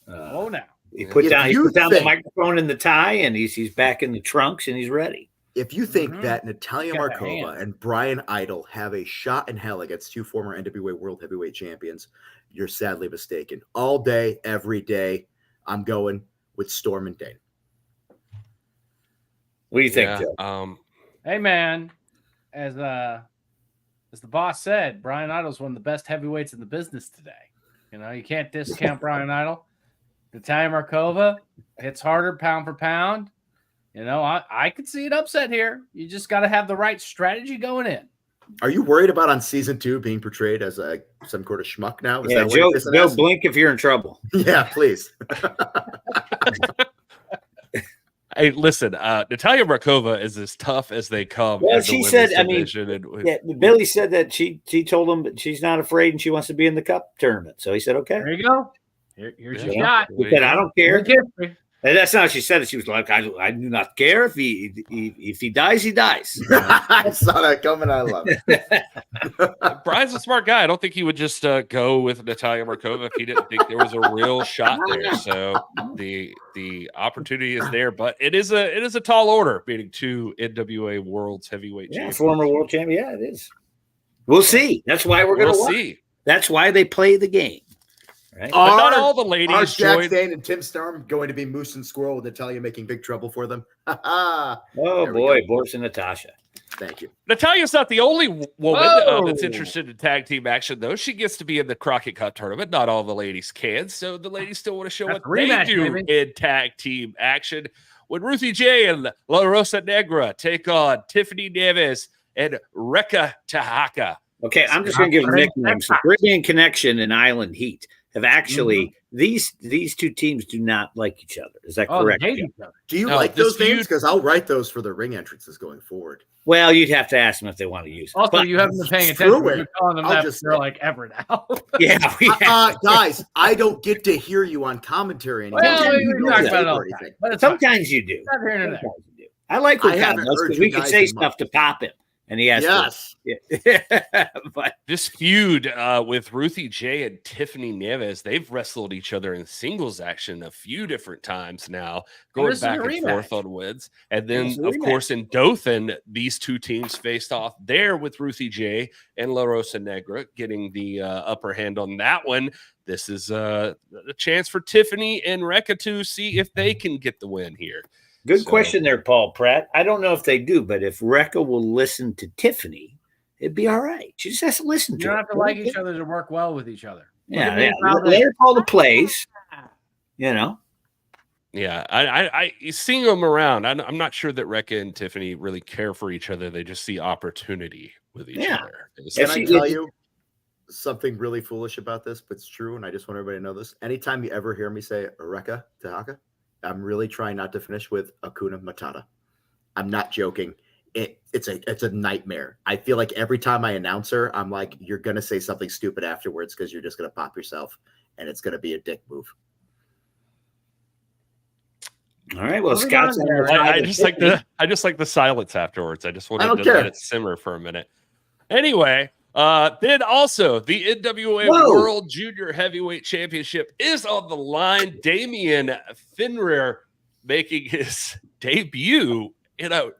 Now he put down the microphone in the tie, and he's back in the trunks, and he's ready. If you think that Natalia Markova and Brian Idol have a shot in hell against 2 former NWA World Heavyweight Champions, you're sadly mistaken. All day, every day, I'm going with Storm and Dane. What do you think, Joe? Hey, man, as the boss said, Brian Idol's one of the best heavyweights in the business today. You know, you can't discount Brian Idol. Natalia Markova hits harder pound for pound. You know, I could see an upset here. You just got to have the right strategy going in. Are you worried about on season 2 being portrayed as some sort of schmuck now? Is that Joe, blink if you're in trouble. Yeah, please. Hey, listen, Natalia Markova is as tough as they come. Well, she said, Billy said that she told him that she's not afraid and she wants to be in the cup tournament. So he said, okay. There you go. Here's your shot. He said, I don't care. And that's not how she said it. She was like, I do not care. If he dies, he dies. I saw that coming. I love it. Brian's a smart guy. I don't think he would just go with Natalia Markova if he didn't think there was a real shot there. So the opportunity is there, but it is a tall order beating 2 NWA World's Heavyweight champions. Former world champion. Yeah, it is. We'll see. That's why we're going to see. That's why they play the game. Right? But not all the ladies are Jax Dane and Tim Storm going to be Moose and Squirrel with Natalia making big trouble for them? Oh, boy. Boris and Natasha. Thank you. Natalia's not the only woman that's interested in tag team action, though. She gets to be in the Crockett Cup tournament. Not all the ladies can. So the ladies still want to show what they do in tag team action. When Ruthie J and La Rosa Negra take on Tiffany Neves and Rekka Tahaka. Okay, I'm just going to give them nicknames. Caribbean Connection and Island Heat have actually these 2 teams do not like each other. Is that correct? Do you like those names? Because I'll write those for the ring entrances going forward. Well, you'd have to ask them if they want to use it. Also, you haven't been paying attention. You're calling them that for like ever now. Yeah, guys, I don't get to hear you on commentary anymore. But sometimes you do. I like what Kyle does because we can say stuff to pop him. And he has but this feud with Ruthie J and Tiffany Neves, they've wrestled each other in singles action a few different times now, going back and forth on wins. And then, of course, in Dothan, these 2 teams faced off there with Ruthie J and La Rosa Negra getting the upper hand on that one. This is a chance for Tiffany and Rekka to see if they can get the win here. Good question there, Paul Pratt. I don't know if they do, but if Rekka will listen to Tiffany, it'd be all right. She just has to listen to her. You don't have to like each other to work well with each other. Yeah. Let her call the plays, you know. Yeah, I seeing them around. I'm not sure that Rekka and Tiffany really care for each other. They just see opportunity with each other. Can I tell you something really foolish about this, but it's true, and I just want everybody to know this. Anytime you ever hear me say Rekka Tahaka, I'm really trying not to finish with Hakuna Matata. I'm not joking. It's a nightmare. I feel like every time I announce her, I'm like, you're going to say something stupid afterwards because you're just going to pop yourself, and it's going to be a dick move. All right. Well, Scott's I just like the silence afterwards. I just wanted to let it simmer for a minute. Anyway, then also the NWA World Junior Heavyweight Championship is on the line. Damian Finrear making his debut in a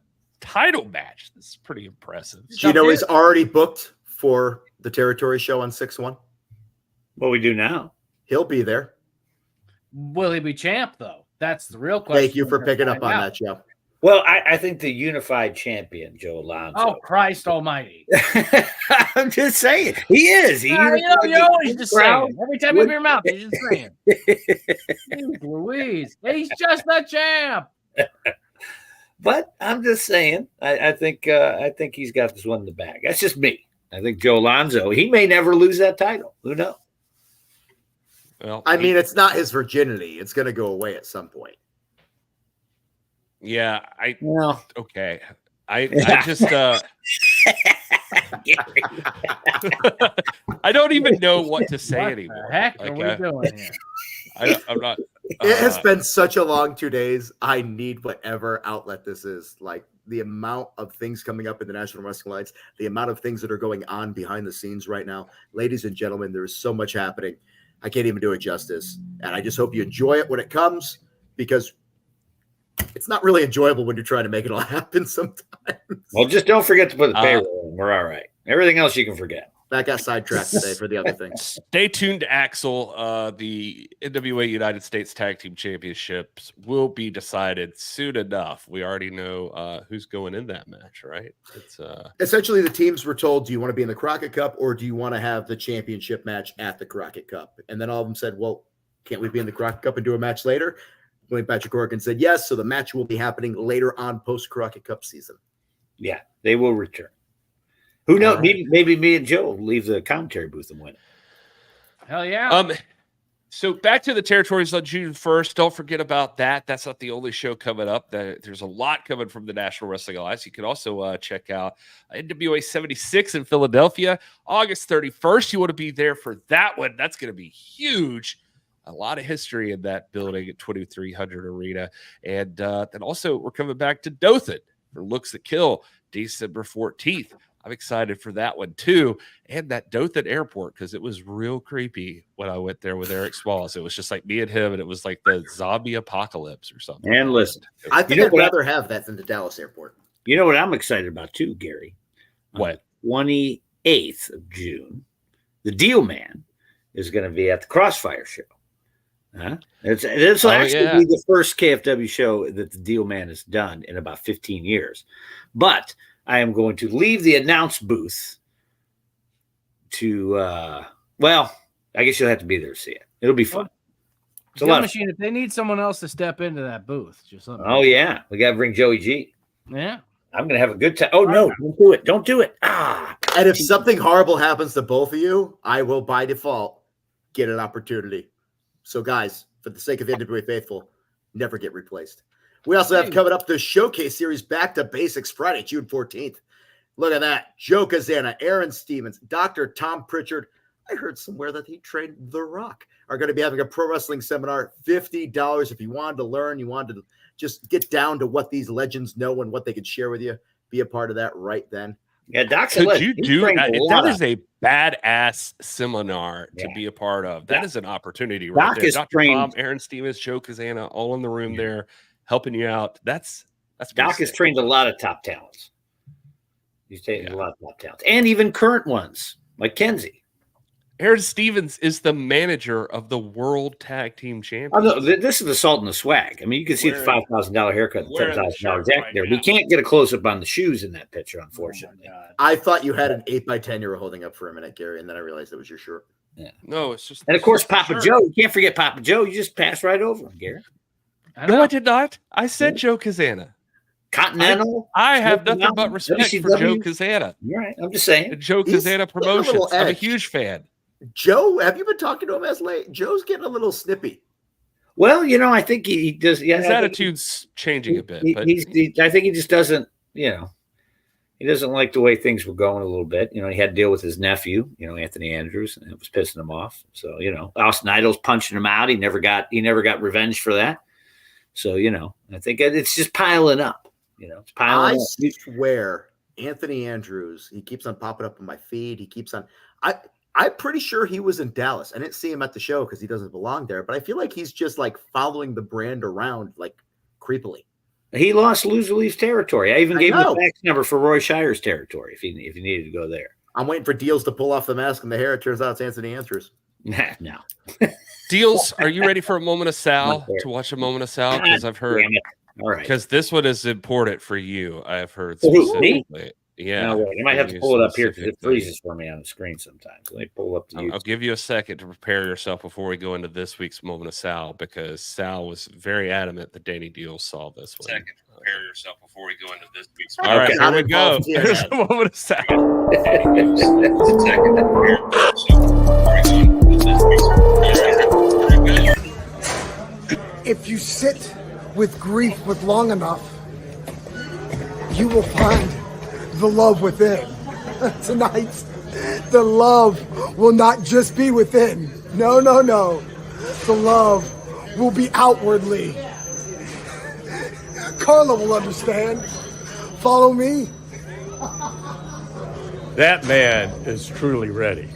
title match. This is pretty impressive. Gino is already booked for the territory show on 6-1. What we do now? He'll be there. Will he be champ, though? That's the real question. Thank you for picking up on that, Joe. Well, I think the unified champion, Joe Alonso. Oh, Christ almighty. I'm just saying. He is. He you're always just saying. Every time you open your mouth, you're just saying. Jeez Louise. He's just the champ. But I'm just saying, I think he's got this one in the bag. That's just me. I think Joe Alonso, he may never lose that title. Who knows? Well, I mean, it's not his virginity. It's going to go away at some point. Yeah, okay. I just I don't even know what to say anymore. What the heck are we doing here? I'm not. It has been such a long 2 days. I need whatever outlet this is. Like the amount of things coming up in the National Wrestling Alliance, the amount of things that are going on behind the scenes right now. Ladies and gentlemen, there is so much happening. I can't even do it justice. And I just hope you enjoy it when it comes, because it's not really enjoyable when you're trying to make it all happen sometimes. Well, just don't forget to put the payroll in. We're all right. Everything else you can forget. That got sidetracked today for the other things. Stay tuned, Axel. The NWA United States Tag Team Championships will be decided soon enough. We already know who's going in that match, right? It's essentially the teams were told, do you want to be in the Crockett Cup or do you want to have the championship match at the Crockett Cup? And then all of them said, well, can't we be in the Crockett Cup and do a match later? William Patrick Corrigan said yes, so the match will be happening later on post-Crockett Cup season. Yeah, they will return. Who knows? Right. Maybe me and Joe will leave the commentary booth and win. Hell yeah. So back to the territories on June 1st. Don't forget about that. That's not the only show coming up. There's a lot coming from the National Wrestling Alliance. You can also check out NWA 76 in Philadelphia, August 31st. You want to be there for that one. That's going to be huge. A lot of history in that building at 2300 Arena. And then also we're coming back to Dothan for Looks That Kill, December 14th. I'm excited for that one too. And that Dothan airport, because it was real creepy when I went there with Eric Smalls. It was just like me and him, and it was like the zombie apocalypse or something. And listen, I think I'd rather have that than the Dallas airport. You know what I'm excited about too, Gary? What? 28th of June, the Deal Man is going to be at the Crossfire show. It's actually be the first KFW show that the Deal Man has done in about 15 years. But I am going to leave the announce booth to, well, I guess you'll have to be there to see it. It'll be fun. It's a lot machine. If they need someone else to step into that booth, just let me know. Yeah. We got to bring Joey G. Yeah. I'm going to have a good time. Oh, no, don't do it. Don't do it. And if something horrible happens to both of you, I will, by default, get an opportunity. So, guys, for the sake of the NWA faithful, never get replaced. We also have coming up the Showcase Series Back to Basics Friday, June 14th. Look at that. Joe Kazana, Aaron Stevens, Dr. Tom Pritchard. I heard somewhere that he trained The Rock. Are going to be having a pro wrestling seminar, $50. If you wanted to learn, you wanted to just get down to what these legends know and what they could share with you, be a part of that right then. Yeah, Doc. Could you do that? Is a badass seminar to be a part of. That is an opportunity right Doc there. Is Dr. trained, Tom, Aaron Stevens, Joe Kazana, all in the room there, helping you out. That's Doc has trained a lot of top talents. He's taken a lot of top talents, and even current ones like Kenzie. Aaron Stevens is the manager of the World Tag Team Champions. Oh, no, this is the salt and the swag. I mean, you can see the $5,000 haircut, the $10,000 jacket there. We can't get a close up on the shoes in that picture, unfortunately. I thought you had an 8x10 you were holding up for a minute, Gary, and then I realized it was your shirt. Yeah. No, it's just. And of course, Papa Joe. You can't forget Papa Joe. You just pass right over him, Gary. No, I did not. I said Joe Kazana. Continental. I have nothing but respect for Joe Kazana. You're right. I'm just saying. Joe Kazana Promotions. I'm a huge fan. Joe, have you been talking to him as late? Joe's getting a little snippy. Well, you know, I think he does. Yeah, his attitude's changing a bit. But I think he just doesn't, you know, he doesn't like the way things were going a little bit. You know, he had to deal with his nephew, you know, Anthony Andrews, and it was pissing him off. So, you know, Austin Idol's punching him out. He never got revenge for that. So, you know, I think it's just piling up. You know, it's piling up. I swear, Anthony Andrews, he keeps on popping up on my feed. He keeps on. I'm pretty sure he was in Dallas. I didn't see him at the show because he doesn't belong there, but I feel like he's just like following the brand around like creepily. He lost Loser-Leaf's territory. I even gave him the fax number for Roy Shire's territory if he needed to go there. I'm waiting for Dealz to pull off the mask and the hair. It turns out it's Anthony Andrews. No. Dealz, are you ready for a moment of Sal? To watch a moment of Sal? Because I've heard All right. Because this one is important for you, I have heard Oh, me? specifically. Yeah. No, wait, you might have to pull it up here because it freezes for me on the screen sometimes. Let me pull up the I'll YouTube. give you a second to prepare yourself before we go into this week's moment of Sal, because Sal was very adamant that Danny Dealz saw this one. Second, prepare yourself before we go into this week's. All right, Not here we go. involved here. Here's a moment of Sal. Second, prepare yourself before we go into this week's. If you sit with grief with long enough, you will find the love within. Tonight, the love will not just be within. No, no, no. The love will be outwardly. Carla will understand. Follow me. That man is truly ready.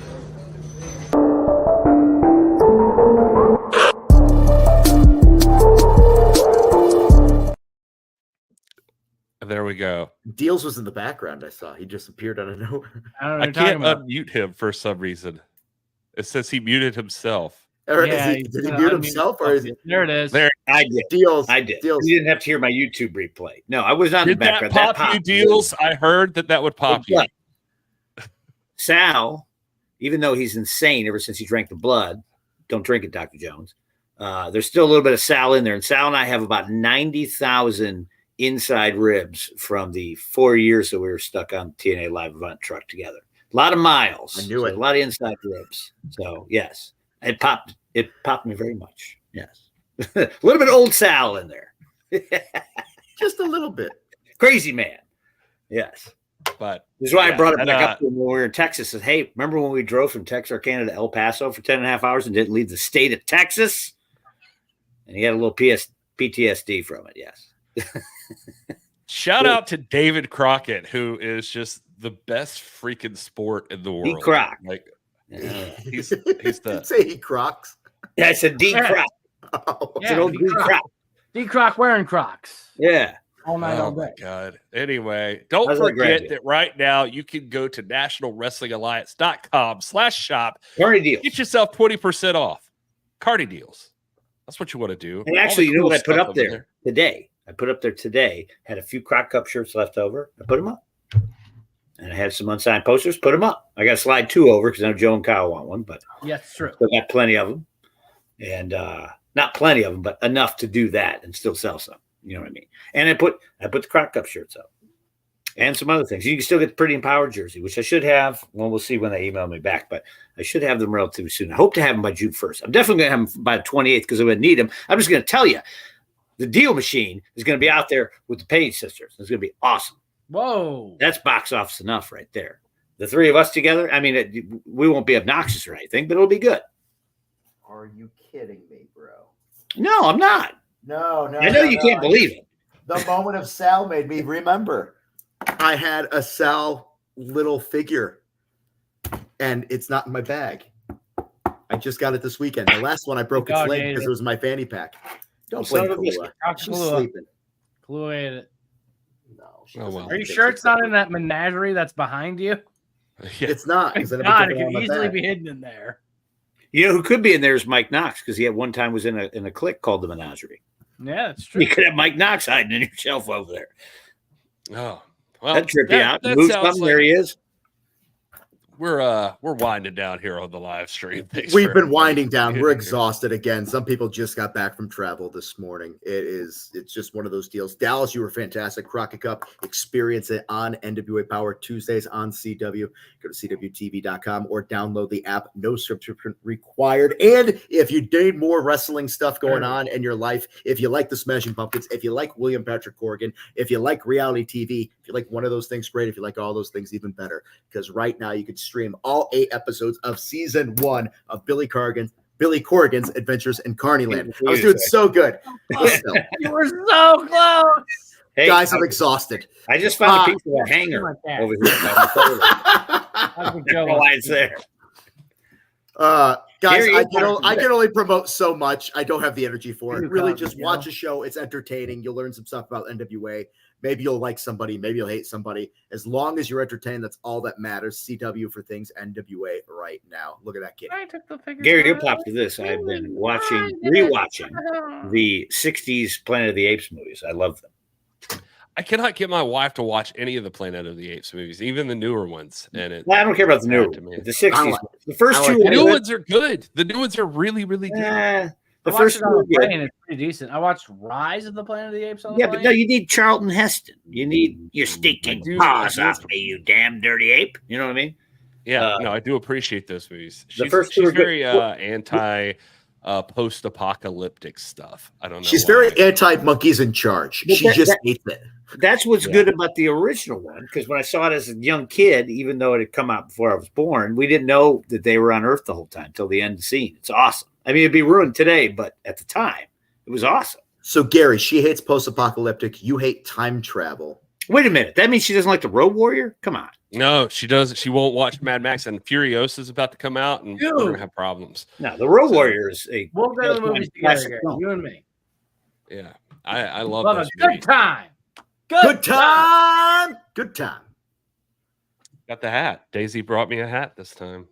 There we go. Dealz was in the background. I saw he just appeared out of nowhere. I don't know I what you're can't talking about. unmute him for some reason. It says he muted himself. Or Yeah, did he gonna mute unmute himself, or is it There it is. There. I did. Dealz? I did. Dealz. You didn't have to hear my YouTube replay. No, I was on Did the that background. pop you, Dealz? I heard that would pop you. Sal, even though he's insane ever since he drank the blood, don't drink it, Dr. Jones. There's still a little bit of Sal in there. And Sal and I have about 90,000 inside ribs from the 4 years that we were stuck on the TNA live event truck together. A lot of miles. I knew it. A lot of inside ribs. So yes, it popped me very much. Yes. A little bit of old Sal in there. Just a little bit. Crazy man. Yes. But This is why yeah, I brought it and, back up to him when we were in Texas. Said, hey, remember when we drove from Texarkana to El Paso for 10 and a half hours and didn't leave the state of Texas? And he had a little PTSD from it, yes. shout out to David Crockett, who is just the best freaking sport in the world. Croc. Like Yeah. he's the Say he crocs. Yeah, it's a D Croc. Oh, It's an old D Croc. D-Croc wearing Crocs Yeah. all night, oh all my day. god. Anyway, don't How's that forget graduate? that right now you can go to nationalwrestlingalliance.com/shop. Cardi deal. Get yourself 20% off. Cardi deals. That's what you want to do. And All actually, the you know cool what I put stuff up over there today? I put up there today, had a few Croc Cup shirts left over. I put them up. And I had some unsigned posters, put them up. I got to slide 2 over because I know Joe and Kyle want one, but Yes, it's true. still got plenty of them. And not plenty of them, but enough to do that and still sell some. You know what I mean? And I put the Croc Cup shirts up and some other things. You can still get the Pretty Empowered jersey, which I should have. Well, we'll see when they email me back, but I should have them relatively soon. I hope to have them by June 1st. I'm definitely going to have them by the 28th because I would need them. I'm just going to tell you, the Deal Machine is going to be out there with the Page sisters. It's going to be awesome. Whoa. That's box office enough right there. The 3 of us together, I mean, we won't be obnoxious or anything, but it'll be good. Are you kidding me, bro? No, I'm not. No. I know you can't believe it. The moment of Sal made me remember. I had a Sal little figure, and it's not in my bag. I just got it this weekend. The last one I broke its Dog leg ate because it. it was my fanny pack. Don't Son blame of a biscuit. Kula. Croc She's Kahlua. sleeping. Clue ate it. No, she Oh, doesn't well. Are you think sure she's it's not in sleeping. that menagerie that's behind you? Yeah. It's not. 'cause then God, it it would could put it on easily my be back. hidden in there. You know who could be in there is Mike Knox because he at one time was in a clique called the Menagerie. Yeah, that's true. You could have Mike Knox hiding in your shelf over there. Oh, well, That'd trip you out. that Move sounds something, like there he is. we're winding down here on the live stream. Thanks We've for been everybody winding down. getting We're here. exhausted again. Some people just got back from travel this morning. It's just one of those deals. Dallas, you were fantastic. Crockett Cup, experience it on NWA Power Tuesdays on CW. Go to CWTV.com or download the app. No subscription required. And if you need more wrestling stuff going on in your life, if you like the Smashing Pumpkins, if you like William Patrick Corgan, if you like reality TV, if you like one of those things, great. If you like all those things, even better. Because right now you can stream all 8 episodes of season 1 of Billy Corrigan's Adventures in Carneyland. I was doing so good. Still, You were so close. Hey, guys, I'm exhausted. I just found a piece of a hanger like that. over here. That's what I Joe don't know wants why to it's do. there. Guys, Here I you are. can only promote so much. I don't have the energy for it. You Really, come, just you watch know? a show. It's entertaining. You'll learn some stuff about NWA. Maybe you'll like somebody, maybe you'll hate somebody. As long as you're entertained, that's all that matters. CW for things NWA right now. Look at that kid. I took the figure. Gary, you'll pop to this. I've been rewatching the 60s Planet of the Apes movies. I love them. I cannot get my wife to watch any of the Planet of the Apes movies, even the newer ones. And I don't care about the newer ones. The 60s. The first two new ones are good. The new ones are really, really good. The first one is pretty decent. I watched Rise of the Planet of the Apes on the Yeah, plane. but no, you need Charlton Heston. You need your stinking paws off me, you damn dirty ape. You know what I mean? Yeah, no, I do appreciate those movies. The first two she's are very good. anti post-apocalyptic stuff. I don't know. She's very anti-monkeys in charge. But She just hates it. That's what's good about the original one, because when I saw it as a young kid, even though it had come out before I was born, we didn't know that they were on Earth the whole time till the end scene. It's awesome. I mean, it'd be ruined today, but at the time, it was awesome. So, Gary, she hates post-apocalyptic. You hate time travel. Wait a minute. That means she doesn't like the Road Warrior? Come on. No, she doesn't. She won't watch Mad Max, and Furiosa is about to come out, and we're going to have problems. No, the Road Warrior is a... We'll go to the movies together, Gary, you and me. Yeah, I love Love those a good movies. time. Good time. Good time. Got the hat. Daisy brought me a hat this time.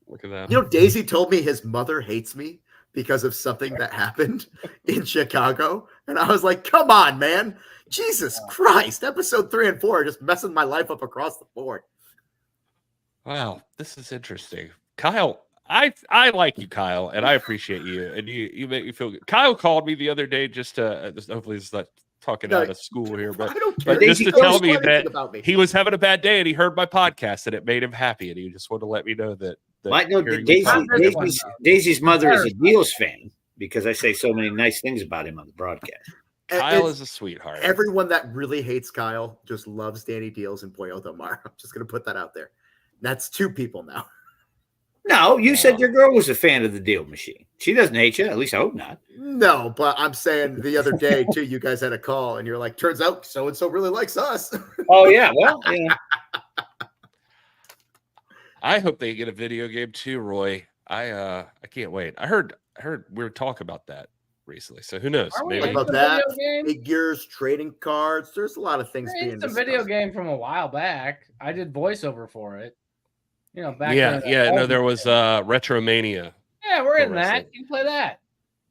Look at that. You know, Daisy told me his mother hates me because of something that happened in Chicago. And I was like, come on, man. Jesus Christ. Episode 3 and 4 are just messing my life up across the board. Wow, this is interesting. Kyle, I like you, Kyle, and I appreciate you. And you make me feel good. Kyle called me the other day just to hopefully it's not talking out of school here, but just to tell me that he was having a bad day and he heard my podcast and it made him happy, and he just wanted to let me know that. Daisy's mother is a Dealz fan because I say so many nice things about him on the broadcast. Kyle is a sweetheart. Everyone that really hates Kyle just loves Danny Dealz and Pollo Del Mar. I'm just going to put that out there. That's 2 people now. No, you said your girl was a fan of the Deal Machine. She doesn't hate you. At least I hope not. No, but I'm saying the other day, too, you guys had a call and you're like, turns out so-and-so really likes us. Oh, yeah. Well, yeah. I hope they get a video game too, Roy. I can't wait. I heard we were talking about that recently. So who knows? Maybe about that. Figures, trading cards. There's a lot of things being discussed. It's a video game from a while back. I did voiceover for it. You know, back no, there was Retromania. Yeah, we're in that. You can play that.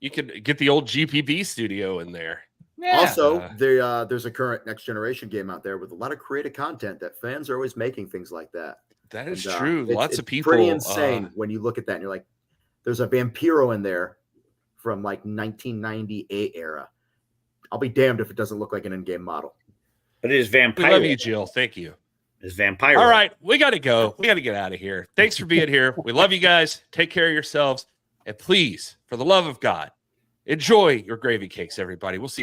You could get the old GPB studio in there. Yeah. Also, there's a current next generation game out there with a lot of creative content that fans are always making things like that. That is true. Lots of people. Pretty insane when you look at that and you're like, there's a Vampiro in there from like 1998 era. I'll be damned if it doesn't look like an in-game model. But it is Vampiro. We love you, Jill. Thank you. It's Vampiro. All right, we got to go. We got to get out of here. Thanks for being here. We love you guys. Take care of yourselves. And please, for the love of God, enjoy your gravy cakes, everybody. We'll see you.